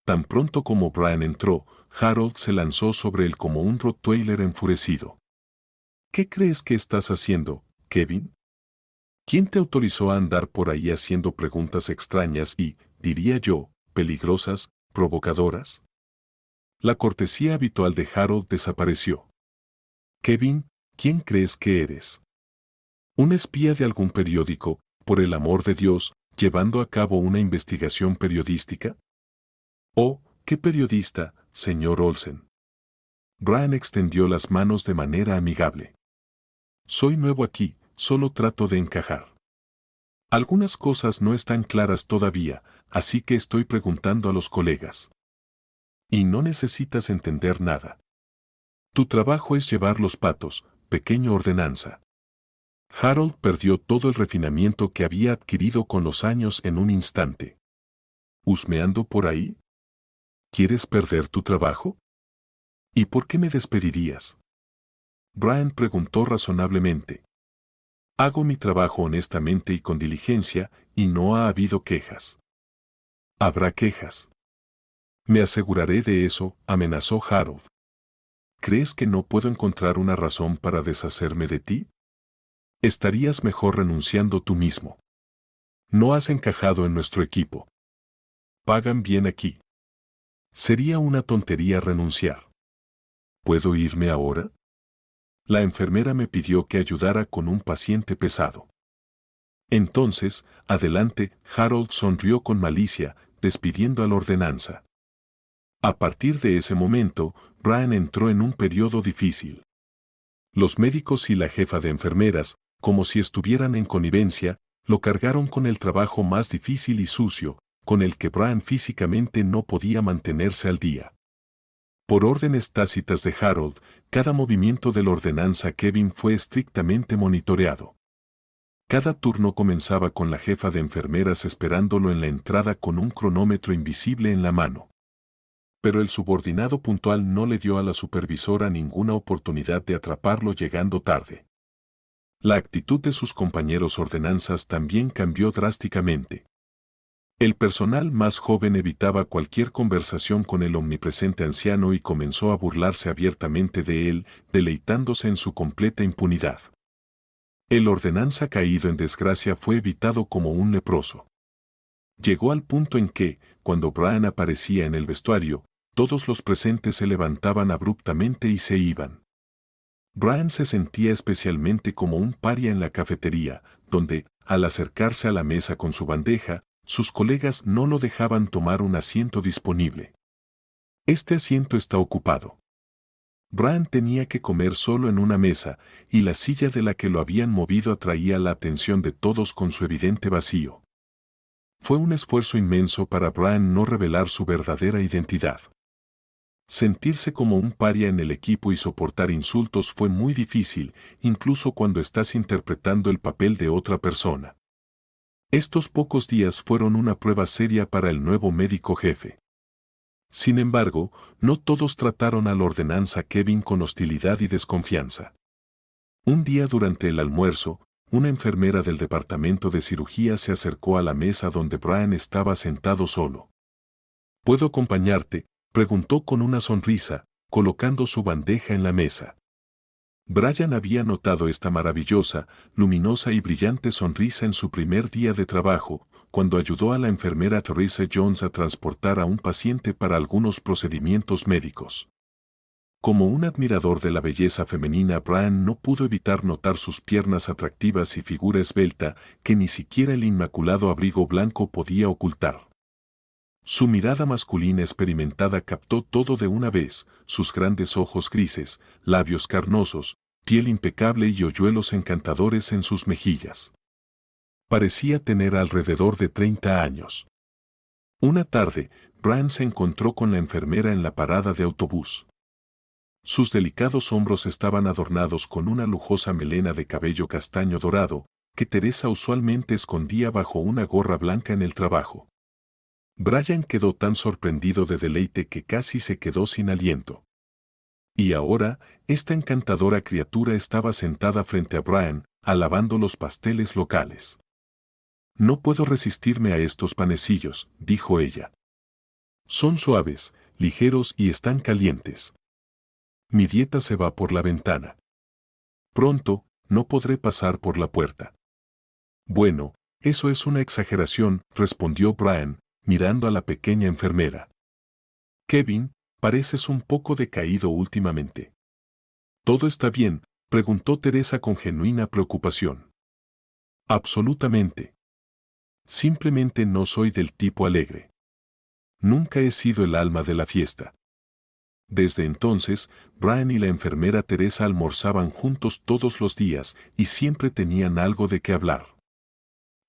[SPEAKER 1] Tan pronto como Brian entró, Harold se lanzó sobre él como un rottweiler enfurecido. ¿Qué crees que estás haciendo, Kevin? ¿Quién te autorizó a andar por ahí haciendo preguntas extrañas y, diría yo, peligrosas, provocadoras? La cortesía habitual de Harold desapareció. Kevin, ¿quién crees que eres? ¿Un espía de algún periódico, por el amor de Dios, llevando a cabo una investigación periodística? Oh, ¿qué periodista, señor Olsen? Brian extendió las manos de manera amigable. Soy nuevo aquí, solo trato de encajar. Algunas cosas no están claras todavía, así que estoy preguntando a los colegas. Y no necesitas entender nada. Tu trabajo es llevar los patos, pequeño ordenanza. Harold perdió todo el refinamiento que había adquirido con los años en un instante. ¿Husmeando por ahí? ¿Quieres perder tu trabajo? ¿Y por qué me despedirías? Brian preguntó razonablemente. Hago mi trabajo honestamente y con diligencia, y no ha habido quejas. ¿Habrá quejas? Me aseguraré de eso, amenazó Harold. ¿Crees que no puedo encontrar una razón para deshacerme de ti? Estarías mejor renunciando tú mismo. No has encajado en nuestro equipo. Pagan bien aquí. Sería una tontería renunciar. ¿Puedo irme ahora? La enfermera me pidió que ayudara con un paciente pesado. Entonces, adelante, Harold sonrió con malicia, despidiendo a la ordenanza. A partir de ese momento, Brian entró en un periodo difícil. Los médicos y la jefa de enfermeras, como si estuvieran en connivencia, lo cargaron con el trabajo más difícil y sucio, con el que Brian físicamente no podía mantenerse al día. Por órdenes tácitas de Harold, cada movimiento de la ordenanza Kevin fue estrictamente monitoreado. Cada turno comenzaba con la jefa de enfermeras esperándolo en la entrada con un cronómetro invisible en la mano. Pero el subordinado puntual no le dio a la supervisora ninguna oportunidad de atraparlo llegando tarde. La actitud de sus compañeros ordenanzas también cambió drásticamente. El personal más joven evitaba cualquier conversación con el omnipresente anciano y comenzó a burlarse abiertamente de él, deleitándose en su completa impunidad. El ordenanza caído en desgracia fue evitado como un leproso. Llegó al punto en que, cuando Brian aparecía en el vestuario, todos los presentes se levantaban abruptamente y se iban. Brian se sentía especialmente como un paria en la cafetería, donde, al acercarse a la mesa con su bandeja, sus colegas no lo dejaban tomar un asiento disponible. Este asiento está ocupado. Brian tenía que comer solo en una mesa, y la silla de la que lo habían movido atraía la atención de todos con su evidente vacío. Fue un esfuerzo inmenso para Brian no revelar su verdadera identidad. Sentirse como un paria en el equipo y soportar insultos fue muy difícil, incluso cuando estás interpretando el papel de otra persona. Estos pocos días fueron una prueba seria para el nuevo médico jefe. Sin embargo, no todos trataron a la ordenanza Kevin con hostilidad y desconfianza. Un día durante el almuerzo, una enfermera del departamento de cirugía se acercó a la mesa donde Brian estaba sentado solo. ¿Puedo acompañarte?, preguntó con una sonrisa, colocando su bandeja en la mesa. Brian había notado esta maravillosa, luminosa y brillante sonrisa en su primer día de trabajo, cuando ayudó a la enfermera Teresa Jones a transportar a un paciente para algunos procedimientos médicos. Como un admirador de la belleza femenina, Brian no pudo evitar notar sus piernas atractivas y figura esbelta que ni siquiera el inmaculado abrigo blanco podía ocultar. Su mirada masculina experimentada captó todo de una vez, sus grandes ojos grises, labios carnosos, piel impecable y hoyuelos encantadores en sus mejillas. Parecía tener alrededor de 30 años. Una tarde, Brian se encontró con la enfermera en la parada de autobús. Sus delicados hombros estaban adornados con una lujosa melena de cabello castaño dorado, que Teresa usualmente escondía bajo una gorra blanca en el trabajo. Brian quedó tan sorprendido de deleite que casi se quedó sin aliento. Y ahora, esta encantadora criatura estaba sentada frente a Brian, alabando los pasteles locales. No puedo resistirme a estos panecillos, dijo ella. Son suaves, ligeros y están calientes. Mi dieta se va por la ventana. Pronto, no podré pasar por la puerta. Bueno, eso es una exageración, respondió Brian, mirando a la pequeña enfermera. Kevin, pareces un poco decaído últimamente. ¿Todo está bien?, preguntó Teresa con genuina preocupación. Absolutamente. Simplemente no soy del tipo alegre. Nunca he sido el alma de la fiesta. Desde entonces, Brian y la enfermera Teresa almorzaban juntos todos los días y siempre tenían algo de qué hablar.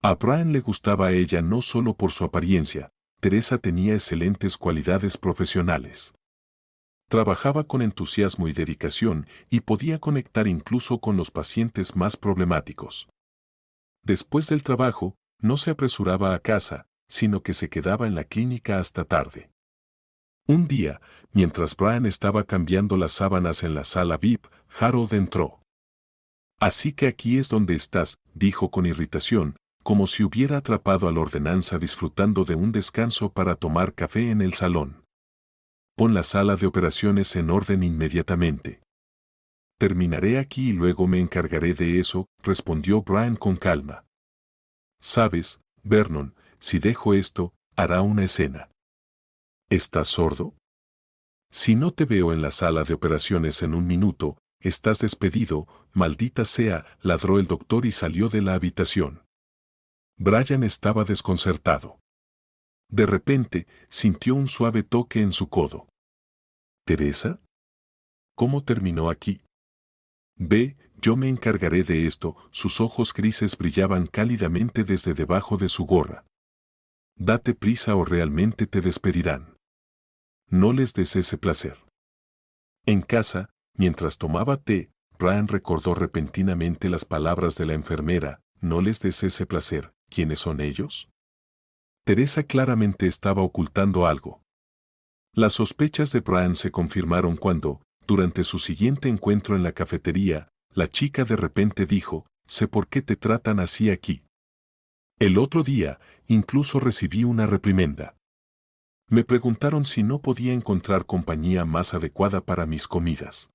[SPEAKER 1] A Brian le gustaba a ella no solo por su apariencia, Teresa tenía excelentes cualidades profesionales. Trabajaba con entusiasmo y dedicación y podía conectar incluso con los pacientes más problemáticos. Después del trabajo, no se apresuraba a casa, sino que se quedaba en la clínica hasta tarde. Un día, mientras Brian estaba cambiando las sábanas en la sala VIP, Harold entró. «Así que aquí es donde estás», dijo con irritación, como si hubiera atrapado a la ordenanza disfrutando de un descanso para tomar café en el salón. «Pon la sala de operaciones en orden inmediatamente». «Terminaré aquí y luego me encargaré de eso», respondió Brian con calma. «Sabes, Vernon, si dejo esto, hará una escena». «¿Estás sordo? Si no te veo en la sala de operaciones en un minuto, estás despedido, maldita sea», ladró el doctor y salió de la habitación. Brian estaba desconcertado. De repente, sintió un suave toque en su codo. «¿Teresa? ¿Cómo terminó aquí?» «Ve, yo me encargaré de esto», sus ojos grises brillaban cálidamente desde debajo de su gorra. «Date prisa o realmente te despedirán. No les des ese placer». En casa, mientras tomaba té, Brian recordó repentinamente las palabras de la enfermera: «No les des ese placer». ¿Quiénes son ellos? Teresa claramente estaba ocultando algo. Las sospechas de Brian se confirmaron cuando, durante su siguiente encuentro en la cafetería, la chica de repente dijo: «Sé por qué te tratan así aquí. El otro día, incluso recibí una reprimenda. Me preguntaron si no podía encontrar compañía más adecuada para mis comidas».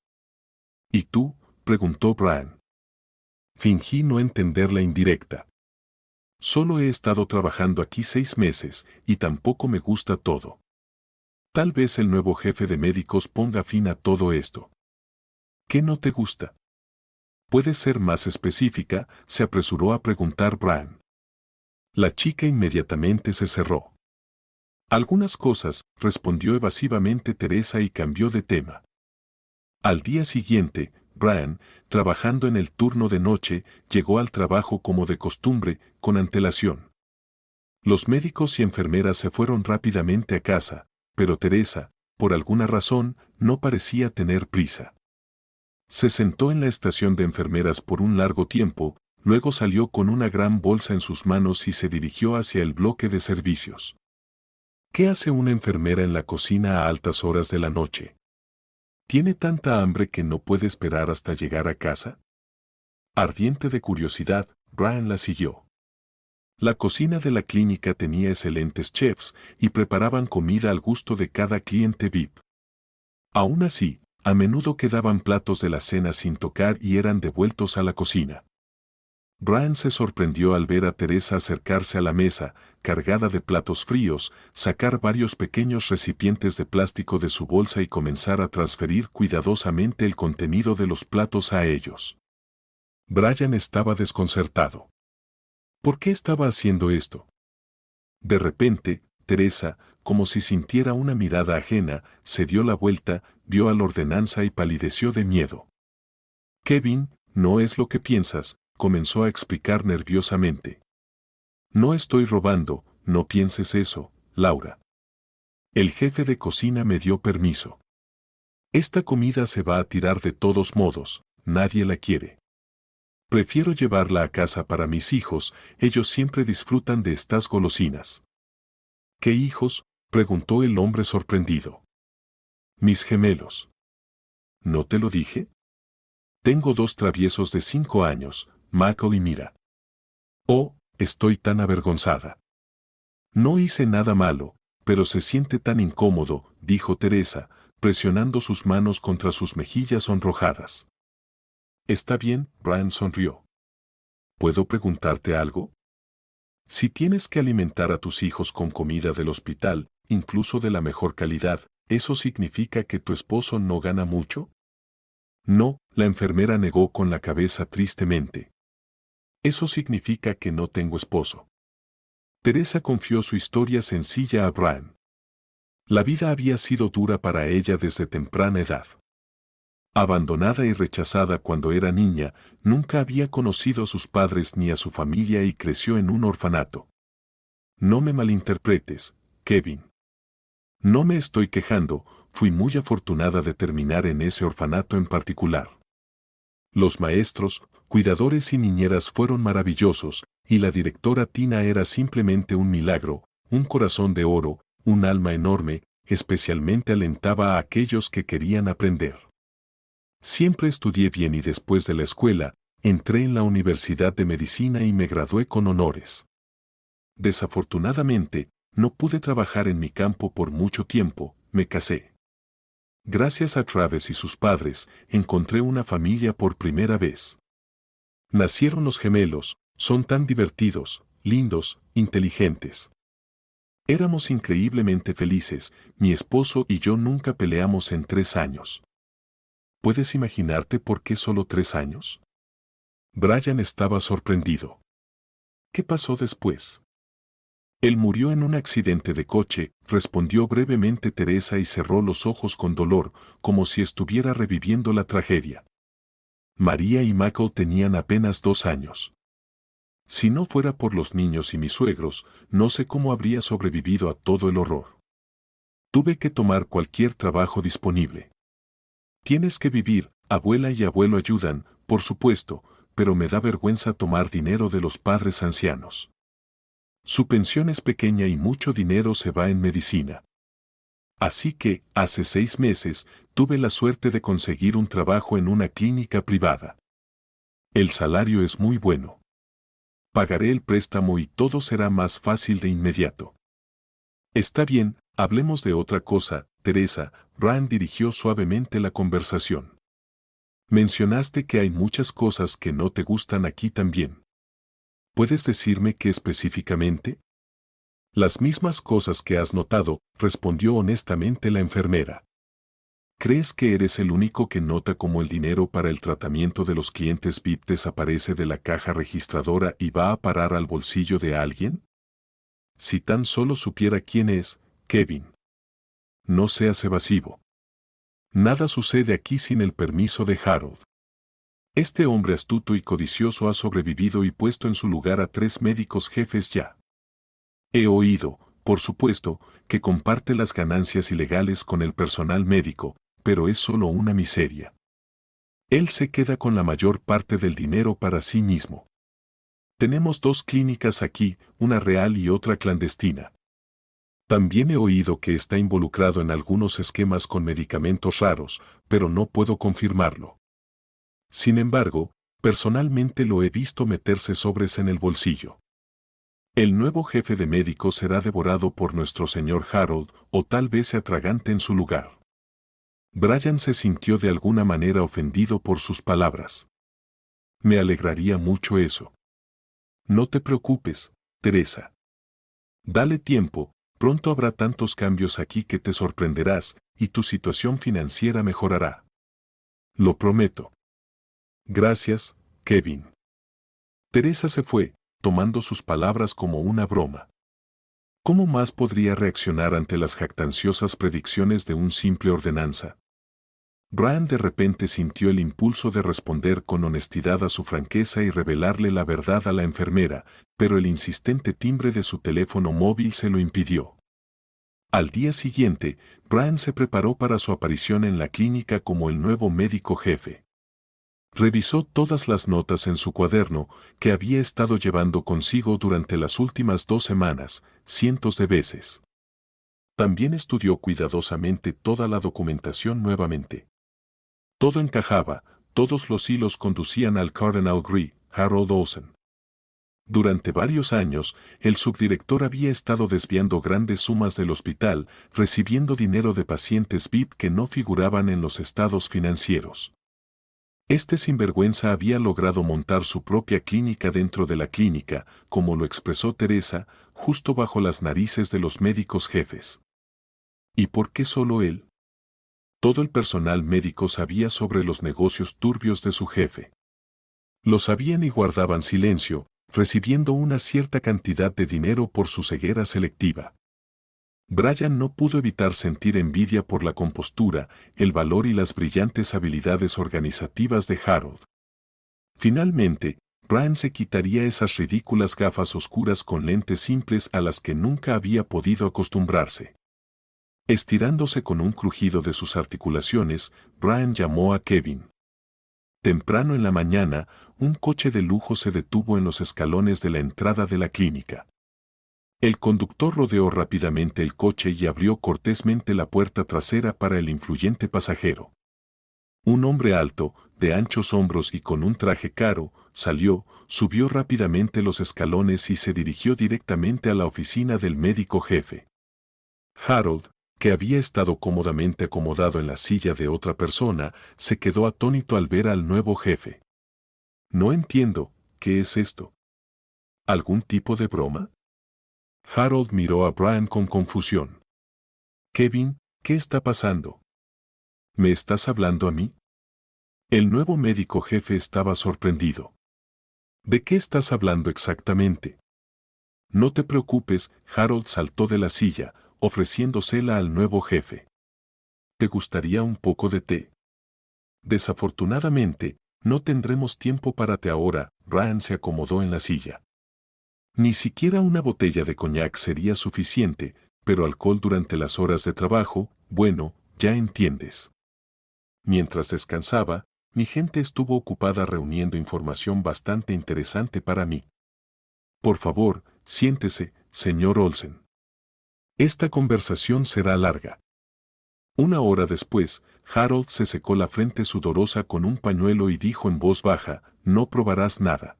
[SPEAKER 1] «¿Y tú?», preguntó Brian. Fingí no entender la indirecta. «Solo he estado trabajando aquí 6 meses, y tampoco me gusta todo. Tal vez el nuevo jefe de médicos ponga fin a todo esto». «¿Qué no te gusta? ¿Puedes ser más específica?», se apresuró a preguntar Brian. La chica inmediatamente se cerró. «Algunas cosas», respondió evasivamente Teresa y cambió de tema. Al día siguiente, Brian, trabajando en el turno de noche, llegó al trabajo como de costumbre, con antelación. Los médicos y enfermeras se fueron rápidamente a casa, pero Teresa, por alguna razón, no parecía tener prisa. Se sentó en la estación de enfermeras por un largo tiempo, luego salió con una gran bolsa en sus manos y se dirigió hacia el bloque de servicios. ¿Qué hace una enfermera en la cocina a altas horas de la noche? ¿Tiene tanta hambre que no puede esperar hasta llegar a casa? Ardiente de curiosidad, Brian la siguió. La cocina de la clínica tenía excelentes chefs y preparaban comida al gusto de cada cliente VIP. Aún así, a menudo quedaban platos de la cena sin tocar y eran devueltos a la cocina. Brian se sorprendió al ver a Teresa acercarse a la mesa, cargada de platos fríos, sacar varios pequeños recipientes de plástico de su bolsa y comenzar a transferir cuidadosamente el contenido de los platos a ellos. Brian estaba desconcertado. ¿Por qué estaba haciendo esto? De repente, Teresa, como si sintiera una mirada ajena, se dio la vuelta, vio a la ordenanza y palideció de miedo. «Kevin, no es lo que piensas», comenzó a explicar nerviosamente. «No estoy robando, no pienses eso, Laura. El jefe de cocina me dio permiso. Esta comida se va a tirar de todos modos, nadie la quiere. Prefiero llevarla a casa para mis hijos, ellos siempre disfrutan de estas golosinas». «¿Qué hijos?», preguntó el hombre sorprendido. «Mis gemelos». «¿No te lo dije? Tengo 2 traviesos de 5 años, Michael y Mira». «Oh, estoy tan avergonzada». «No hice nada malo, pero se siente tan incómodo», dijo Teresa, presionando sus manos contra sus mejillas sonrojadas. «Está bien», Brian sonrió. «¿Puedo preguntarte algo? Si tienes que alimentar a tus hijos con comida del hospital, incluso de la mejor calidad, ¿eso significa que tu esposo no gana mucho?». «No», la enfermera negó con la cabeza tristemente. «Eso significa que no tengo esposo». Teresa confió su historia sencilla a Brian. La vida había sido dura para ella desde temprana edad. Abandonada y rechazada cuando era niña, nunca había conocido a sus padres ni a su familia y creció en un orfanato. No me malinterpretes, Kevin. No me estoy quejando, fui muy afortunada de terminar en ese orfanato en particular. Los maestros, cuidadores y niñeras fueron maravillosos, y la directora Tina era simplemente un milagro, un corazón de oro, un alma enorme, especialmente alentaba a aquellos que querían aprender. Siempre estudié bien y después de la escuela, entré en la Universidad de Medicina y me gradué con honores. Desafortunadamente, no pude trabajar en mi campo por mucho tiempo, me casé. Gracias a Travis y sus padres, encontré una familia por primera vez. Nacieron los gemelos, son tan divertidos, lindos, inteligentes. Éramos increíblemente felices, mi esposo y yo nunca peleamos en 3 años. ¿Puedes imaginarte por qué solo 3 años? Brian estaba sorprendido. ¿Qué pasó después? Él murió en un accidente de coche, respondió brevemente Teresa y cerró los ojos con dolor, como si estuviera reviviendo la tragedia. María y Michael tenían apenas 2 años. Si no fuera por los niños y mis suegros, no sé cómo habría sobrevivido a todo el horror. Tuve que tomar cualquier trabajo disponible. Tienes que vivir, abuela y abuelo ayudan, por supuesto, pero me da vergüenza tomar dinero de los padres ancianos. Su pensión es pequeña y mucho dinero se va en medicina. Así que, hace 6 meses, tuve la suerte de conseguir un trabajo en una clínica privada. El salario es muy bueno. Pagaré el préstamo y todo será más fácil de inmediato. Está bien, hablemos de otra cosa, Teresa. Brian dirigió suavemente la conversación. Mencionaste que hay muchas cosas que no te gustan aquí también. ¿Puedes decirme qué específicamente? Las mismas cosas que has notado, respondió honestamente la enfermera. ¿Crees que eres el único que nota cómo el dinero para el tratamiento de los clientes VIP desaparece de la caja registradora y va a parar al bolsillo de alguien? Si tan solo supiera quién es, Kevin. No seas evasivo. Nada sucede aquí sin el permiso de Harold. Este hombre astuto y codicioso ha sobrevivido y puesto en su lugar a 3 médicos jefes ya. He oído, por supuesto, que comparte las ganancias ilegales con el personal médico, pero es solo una miseria. Él se queda con la mayor parte del dinero para sí mismo. Tenemos 2 clínicas aquí, una real y otra clandestina. También he oído que está involucrado en algunos esquemas con medicamentos raros, pero no puedo confirmarlo. Sin embargo, personalmente lo he visto meterse sobres en el bolsillo. El nuevo jefe de médicos será devorado por nuestro señor Harold, o tal vez se atragante en su lugar. Brian se sintió de alguna manera ofendido por sus palabras. Me alegraría mucho eso. No te preocupes, Teresa. Dale tiempo, pronto habrá tantos cambios aquí que te sorprenderás, y tu situación financiera mejorará. Lo prometo. Gracias, Kevin. Teresa se fue, tomando sus palabras como una broma. ¿Cómo más podría reaccionar ante las jactanciosas predicciones de un simple ordenanza? Brian de repente sintió el impulso de responder con honestidad a su franqueza y revelarle la verdad a la enfermera, pero el insistente timbre de su teléfono móvil se lo impidió. Al día siguiente, Brian se preparó para su aparición en la clínica como el nuevo médico jefe. Revisó todas las notas en su cuaderno que había estado llevando consigo durante las últimas 2 semanas, cientos de veces. También estudió cuidadosamente toda la documentación nuevamente. Todo encajaba, todos los hilos conducían al Cardinal Grey, Harold Olsen. Durante varios años, el subdirector había estado desviando grandes sumas del hospital, recibiendo dinero de pacientes VIP que no figuraban en los estados financieros. Este sinvergüenza había logrado montar su propia clínica dentro de la clínica, como lo expresó Teresa, justo bajo las narices de los médicos jefes. ¿Y por qué solo él? Todo el personal médico sabía sobre los negocios turbios de su jefe. Lo sabían y guardaban silencio, recibiendo una cierta cantidad de dinero por su ceguera selectiva. Brian no pudo evitar sentir envidia por la compostura, el valor y las brillantes habilidades organizativas de Harold. Finalmente, Brian se quitaría esas ridículas gafas oscuras con lentes simples a las que nunca había podido acostumbrarse. Estirándose con un crujido de sus articulaciones, Brian llamó a Kevin. Temprano en la mañana, un coche de lujo se detuvo en los escalones de la entrada de la clínica. El conductor rodeó rápidamente el coche y abrió cortésmente la puerta trasera para el influyente pasajero. Un hombre alto, de anchos hombros y con un traje caro, salió, subió rápidamente los escalones y se dirigió directamente a la oficina del médico jefe. Harold, que había estado cómodamente acomodado en la silla de otra persona, se quedó atónito al ver al nuevo jefe. No entiendo, ¿qué es esto? ¿Algún tipo de broma? Harold miró a Brian con confusión. Kevin, ¿qué está pasando? ¿Me estás hablando a mí? El nuevo médico jefe estaba sorprendido. ¿De qué estás hablando exactamente? No te preocupes, Harold saltó de la silla, ofreciéndosela al nuevo jefe. ¿Te gustaría un poco de té? Desafortunadamente, no tendremos tiempo para té ahora. Brian se acomodó en la silla. Ni siquiera una botella de coñac sería suficiente, pero alcohol durante las horas de trabajo, bueno, ya entiendes. Mientras descansaba, mi gente estuvo ocupada reuniendo información bastante interesante para mí. Por favor, siéntese, señor Olsen. Esta conversación será larga. Una hora después, Harold se secó la frente sudorosa con un pañuelo y dijo en voz baja, no probarás nada.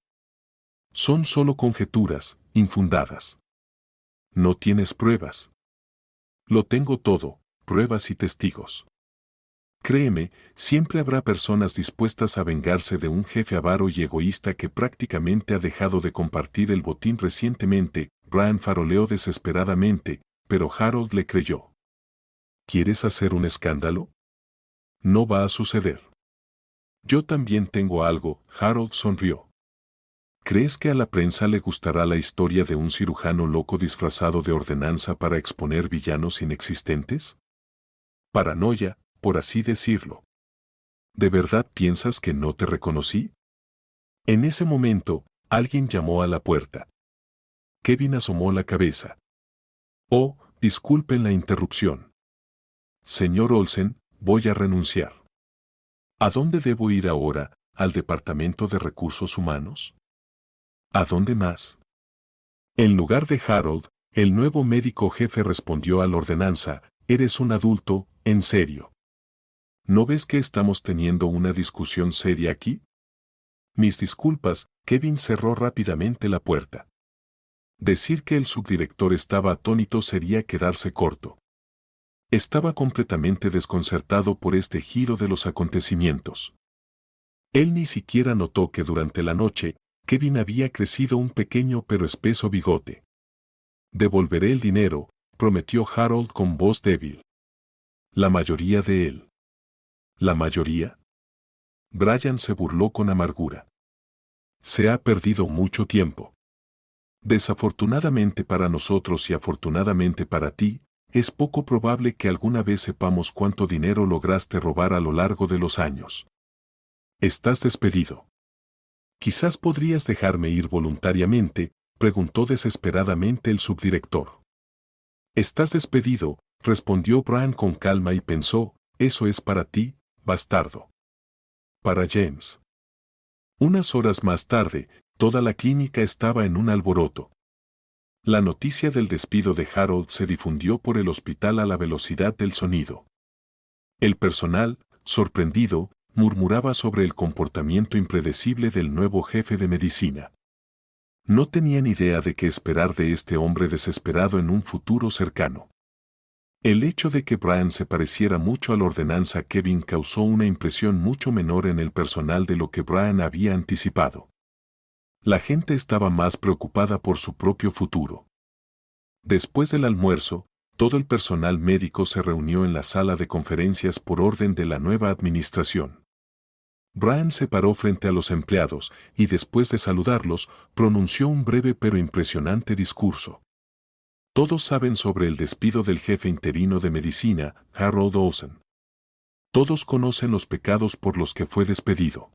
[SPEAKER 1] Son solo conjeturas, infundadas. No tienes pruebas. Lo tengo todo, pruebas y testigos. Créeme, siempre habrá personas dispuestas a vengarse de un jefe avaro y egoísta que prácticamente ha dejado de compartir el botín recientemente. Brian faroleó desesperadamente, pero Harold le creyó. ¿Quieres hacer un escándalo? No va a suceder. Yo también tengo algo, Harold sonrió. ¿Crees que a la prensa le gustará la historia de un cirujano loco disfrazado de ordenanza para exponer villanos inexistentes? Paranoia, por así decirlo. ¿De verdad piensas que no te reconocí? En ese momento, alguien llamó a la puerta. Kevin asomó la cabeza. Oh, disculpen la interrupción. Señor Olsen, voy a renunciar. ¿A dónde debo ir ahora? ¿Al Departamento de Recursos Humanos? ¿A dónde más? En lugar de Harold, el nuevo médico jefe respondió a la ordenanza, eres un adulto, en serio. ¿No ves que estamos teniendo una discusión seria aquí? Mis disculpas, Kevin cerró rápidamente la puerta. Decir que el subdirector estaba atónito sería quedarse corto. Estaba completamente desconcertado por este giro de los acontecimientos. Él ni siquiera notó que durante la noche, Kevin había crecido un pequeño pero espeso bigote. Devolveré el dinero, prometió Harold con voz débil. La mayoría de él. ¿La mayoría? Brian se burló con amargura. Se ha perdido mucho tiempo. Desafortunadamente para nosotros y afortunadamente para ti, es poco probable que alguna vez sepamos cuánto dinero lograste robar a lo largo de los años. Estás despedido. Quizás podrías dejarme ir voluntariamente, preguntó desesperadamente el subdirector. Estás despedido, respondió Brian con calma y pensó, eso es para ti, bastardo. Para James. Unas horas más tarde, toda la clínica estaba en un alboroto. La noticia del despido de Harold se difundió por el hospital a la velocidad del sonido. El personal, sorprendido, murmuraba sobre el comportamiento impredecible del nuevo jefe de medicina. No tenían idea de qué esperar de este hombre desesperado en un futuro cercano. El hecho de que Brian se pareciera mucho a la ordenanza Kevin causó una impresión mucho menor en el personal de lo que Brian había anticipado. La gente estaba más preocupada por su propio futuro. Después del almuerzo, todo el personal médico se reunió en la sala de conferencias por orden de la nueva administración. Brian se paró frente a los empleados y después de saludarlos, pronunció un breve pero impresionante discurso. Todos saben sobre el despido del jefe interino de medicina, Harold Olsen. Todos conocen los pecados por los que fue despedido.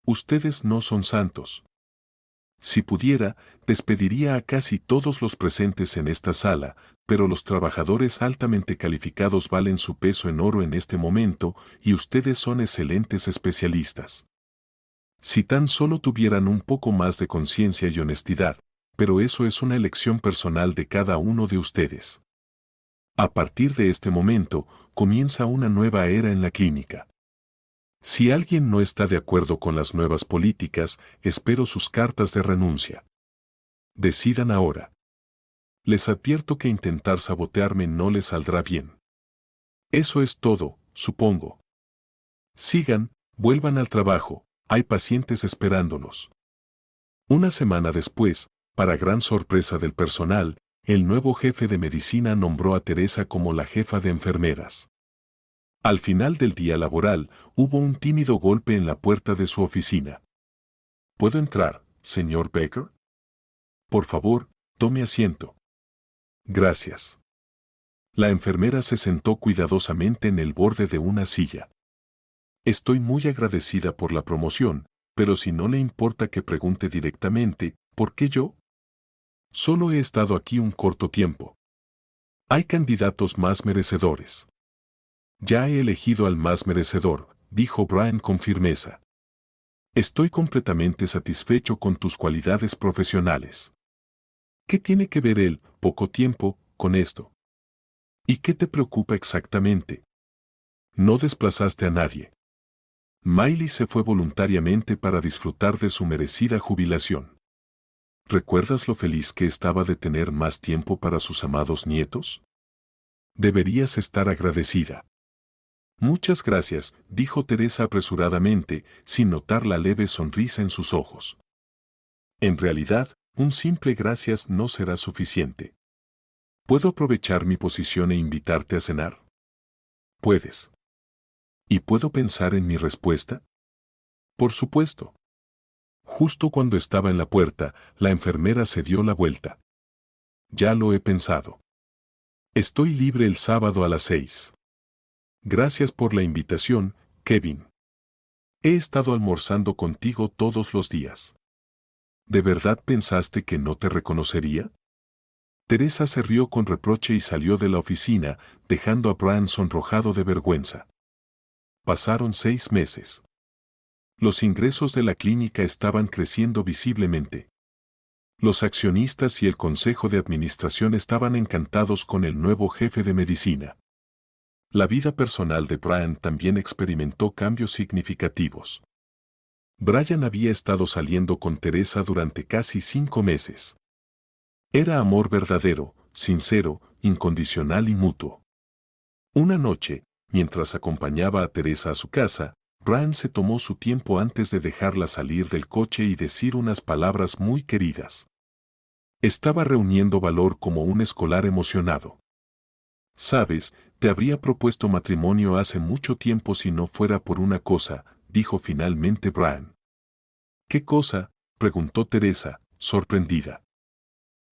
[SPEAKER 1] Ustedes no son santos. Si pudiera, despediría a casi todos los presentes en esta sala, pero los trabajadores altamente calificados valen su peso en oro en este momento y ustedes son excelentes especialistas. Si tan solo tuvieran un poco más de conciencia y honestidad, pero eso es una elección personal de cada uno de ustedes. A partir de este momento, comienza una nueva era en la clínica. Si alguien no está de acuerdo con las nuevas políticas, espero sus cartas de renuncia. Decidan ahora. Les advierto que intentar sabotearme no les saldrá bien. Eso es todo, supongo. Sigan, vuelvan al trabajo, hay pacientes esperándolos. Una semana después, para gran sorpresa del personal, el nuevo jefe de medicina nombró a Teresa como la jefa de enfermeras. Al final del día laboral, hubo un tímido golpe en la puerta de su oficina. ¿Puedo entrar, señor Baker? Por favor, tome asiento. Gracias. La enfermera se sentó cuidadosamente en el borde de una silla. Estoy muy agradecida por la promoción, pero si no le importa que pregunte directamente, ¿por qué yo? Solo he estado aquí un corto tiempo. Hay candidatos más merecedores. Ya he elegido al más merecedor, dijo Brian con firmeza. Estoy completamente satisfecho con tus cualidades profesionales. ¿Qué tiene que ver el poco tiempo con esto? ¿Y qué te preocupa exactamente? No desplazaste a nadie. Miley se fue voluntariamente para disfrutar de su merecida jubilación. ¿Recuerdas lo feliz que estaba de tener más tiempo para sus amados nietos? Deberías estar agradecida. Muchas gracias, dijo Teresa apresuradamente, sin notar la leve sonrisa en sus ojos. En realidad, un simple gracias no será suficiente. ¿Puedo aprovechar mi posición e invitarte a cenar? Puedes. ¿Y puedo pensar en mi respuesta? Por supuesto. Justo cuando estaba en la puerta, la enfermera se dio la vuelta. Ya lo he pensado. Estoy libre el sábado a las 6. Gracias por la invitación, Kevin. He estado almorzando contigo todos los días. ¿De verdad pensaste que no te reconocería? Teresa se rió con reproche y salió de la oficina, dejando a Brian sonrojado de vergüenza. Pasaron 6 meses. Los ingresos de la clínica estaban creciendo visiblemente. Los accionistas y el consejo de administración estaban encantados con el nuevo jefe de medicina. La vida personal de Brian también experimentó cambios significativos. Brian había estado saliendo con Teresa durante casi 5 meses. Era amor verdadero, sincero, incondicional y mutuo. Una noche, mientras acompañaba a Teresa a su casa, Brian se tomó su tiempo antes de dejarla salir del coche y decir unas palabras muy queridas. Estaba reuniendo valor como un escolar emocionado. Sabes, te habría propuesto matrimonio hace mucho tiempo si no fuera por una cosa, dijo finalmente Brian. ¿Qué cosa?, preguntó Teresa, sorprendida.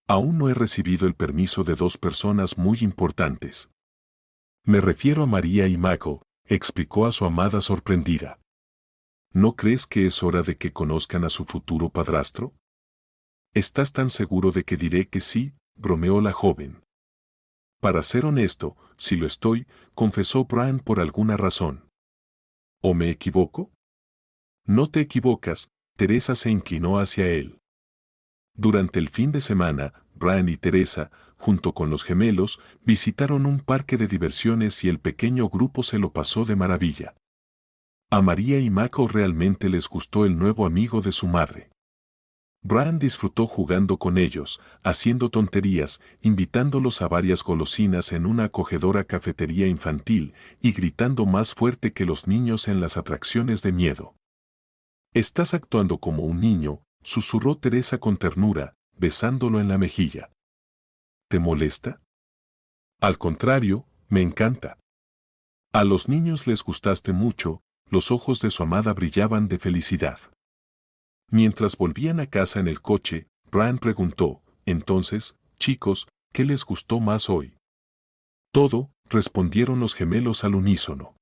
[SPEAKER 1] Aún no he recibido el permiso de 2 personas muy importantes. Me refiero a María y Michael, explicó a su amada sorprendida. ¿No crees que es hora de que conozcan a su futuro padrastro? ¿Estás tan seguro de que diré que sí?, bromeó la joven. Para ser honesto, si lo estoy, confesó Brian por alguna razón. ¿O me equivoco? No te equivocas, Teresa se inclinó hacia él. Durante el fin de semana, Brian y Teresa, junto con los gemelos, visitaron un parque de diversiones y el pequeño grupo se lo pasó de maravilla. A María y Michael realmente les gustó el nuevo amigo de su madre. Brian disfrutó jugando con ellos, haciendo tonterías, invitándolos a varias golosinas en una acogedora cafetería infantil y gritando más fuerte que los niños en las atracciones de miedo. «Estás actuando como un niño», susurró Teresa con ternura, besándolo en la mejilla. ¿Te molesta? Al contrario, me encanta. A los niños les gustaste mucho, los ojos de su amada brillaban de felicidad. Mientras volvían a casa en el coche, Brian preguntó, entonces, chicos, ¿Qué les gustó más hoy? Todo, respondieron los gemelos al unísono.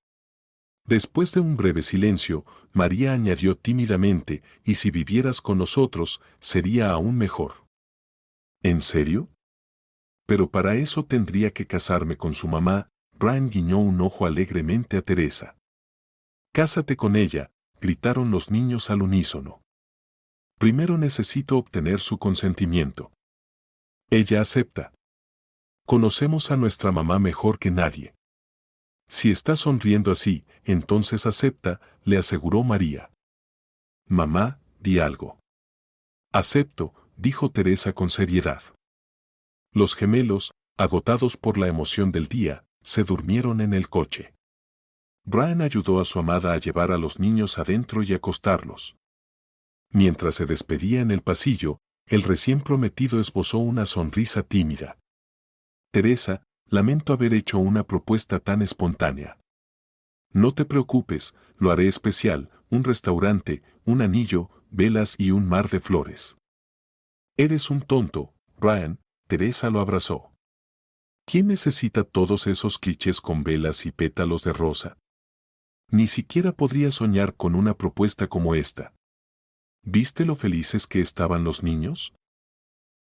[SPEAKER 1] Después de un breve silencio, María añadió tímidamente, y si vivieras con nosotros, sería aún mejor. ¿En serio? Pero para eso tendría que casarme con su mamá. Brian guiñó un ojo alegremente a Teresa. Cásate con ella, gritaron los niños al unísono. Primero necesito obtener su consentimiento. Ella acepta. Conocemos a nuestra mamá mejor que nadie. Si está sonriendo así, entonces acepta, le aseguró María. Mamá, di algo. Acepto, dijo Teresa con seriedad. Los gemelos, agotados por la emoción del día, se durmieron en el coche. Brian ayudó a su amada a llevar a los niños adentro y acostarlos. Mientras se despedía en el pasillo, el recién prometido esbozó una sonrisa tímida. Teresa, lamento haber hecho una propuesta tan espontánea. No te preocupes, lo haré especial, un restaurante, un anillo, velas y un mar de flores. Eres un tonto, Brian, Teresa lo abrazó. ¿Quién necesita todos esos clichés con velas y pétalos de rosa? Ni siquiera podría soñar con una propuesta como esta. ¿Viste lo felices que estaban los niños?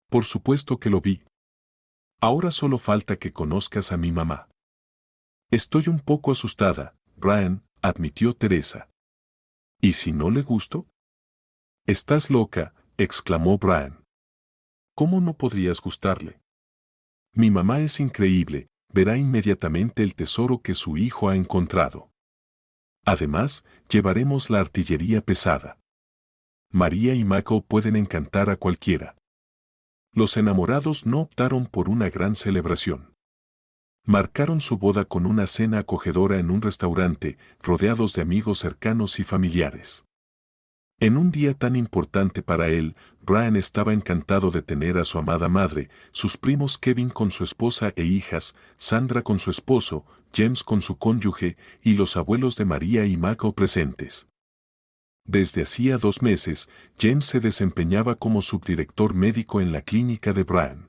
[SPEAKER 1] Por supuesto que lo vi. Ahora solo falta que conozcas a mi mamá. Estoy un poco asustada, Brian, admitió Teresa. ¿Y si no le gusto? Estás loca, exclamó Brian. ¿Cómo no podrías gustarle? Mi mamá es increíble, verá inmediatamente el tesoro que su hijo ha encontrado. Además, llevaremos la artillería pesada. María y Mako pueden encantar a cualquiera. Los enamorados no optaron por una gran celebración. Marcaron su boda con una cena acogedora en un restaurante, rodeados de amigos cercanos y familiares. En un día tan importante para él, Brian estaba encantado de tener a su amada madre, sus primos Kevin con su esposa e hijas, Sandra con su esposo, James con su cónyuge, y los abuelos de María y Mako presentes. Desde hacía 2 meses, James se desempeñaba como subdirector médico en la clínica de Brian.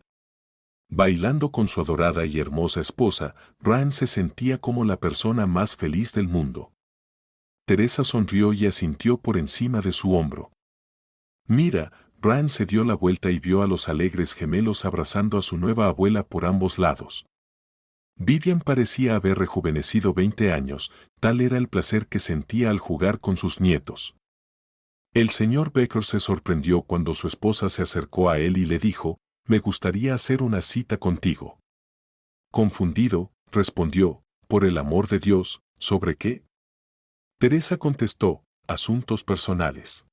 [SPEAKER 1] Bailando con su adorada y hermosa esposa, Brian se sentía como la persona más feliz del mundo. Teresa sonrió y asintió por encima de su hombro. Mira, Brian se dio la vuelta y vio a los alegres gemelos abrazando a su nueva abuela por ambos lados. Vivian parecía haber rejuvenecido 20 años, tal era el placer que sentía al jugar con sus nietos. El señor Becker se sorprendió cuando su esposa se acercó a él y le dijo, «Me gustaría hacer una cita contigo». Confundido, respondió, «Por el amor de Dios, ¿sobre qué?» Teresa contestó, «Asuntos personales».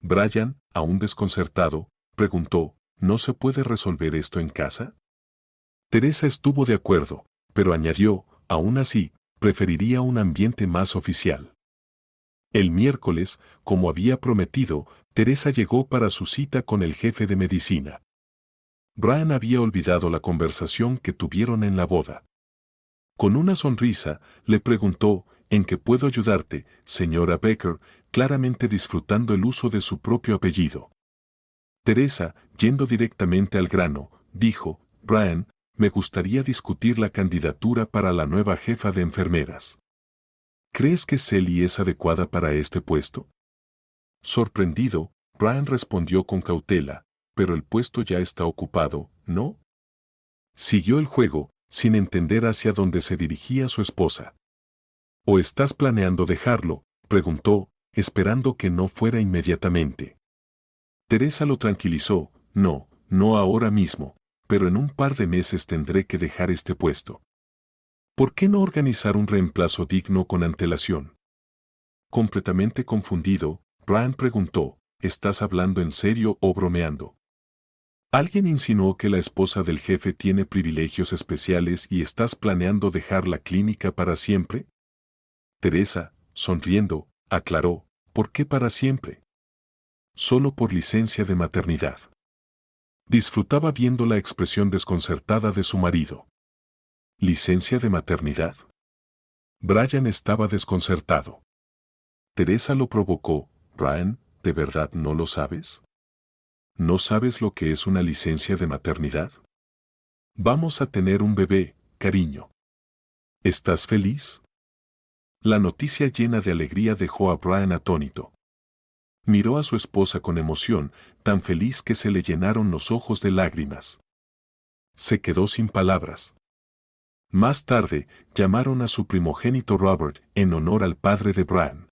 [SPEAKER 1] Brian, aún desconcertado, preguntó, «¿No se puede resolver esto en casa?» Teresa estuvo de acuerdo, pero añadió, «Aún así, preferiría un ambiente más oficial». El miércoles, como había prometido, Teresa llegó para su cita con el jefe de medicina. Brian había olvidado la conversación que tuvieron en la boda. Con una sonrisa, le preguntó, «¿En qué puedo ayudarte, señora Becker?», claramente disfrutando el uso de su propio apellido. Teresa, yendo directamente al grano, dijo, «Brian, me gustaría discutir la candidatura para la nueva jefa de enfermeras. ¿Crees que Sally es adecuada para este puesto?» Sorprendido, Brian respondió con cautela, «Pero el puesto ya está ocupado, ¿no?». Siguió el juego, sin entender hacia dónde se dirigía su esposa. «¿O estás planeando dejarlo?», preguntó, esperando que no fuera inmediatamente. Teresa lo tranquilizó, «No, no ahora mismo, pero en un par de meses tendré que dejar este puesto». ¿Por qué no organizar un reemplazo digno con antelación? Completamente confundido, Brian preguntó, ¿estás hablando en serio o bromeando? ¿Alguien insinuó que la esposa del jefe tiene privilegios especiales y estás planeando dejar la clínica para siempre? Teresa, sonriendo, aclaró, ¿por qué para siempre? Solo por licencia de maternidad. Disfrutaba viendo la expresión desconcertada de su marido. ¿Licencia de maternidad? Brian estaba desconcertado. Teresa lo provocó, «Brian, ¿de verdad no lo sabes? ¿No sabes lo que es una licencia de maternidad?». Vamos a tener un bebé, cariño. ¿Estás feliz? La noticia llena de alegría dejó a Brian atónito. Miró a su esposa con emoción, tan feliz que se le llenaron los ojos de lágrimas. Se quedó sin palabras. Más tarde, llamaron a su primogénito Robert en honor al padre de Brian.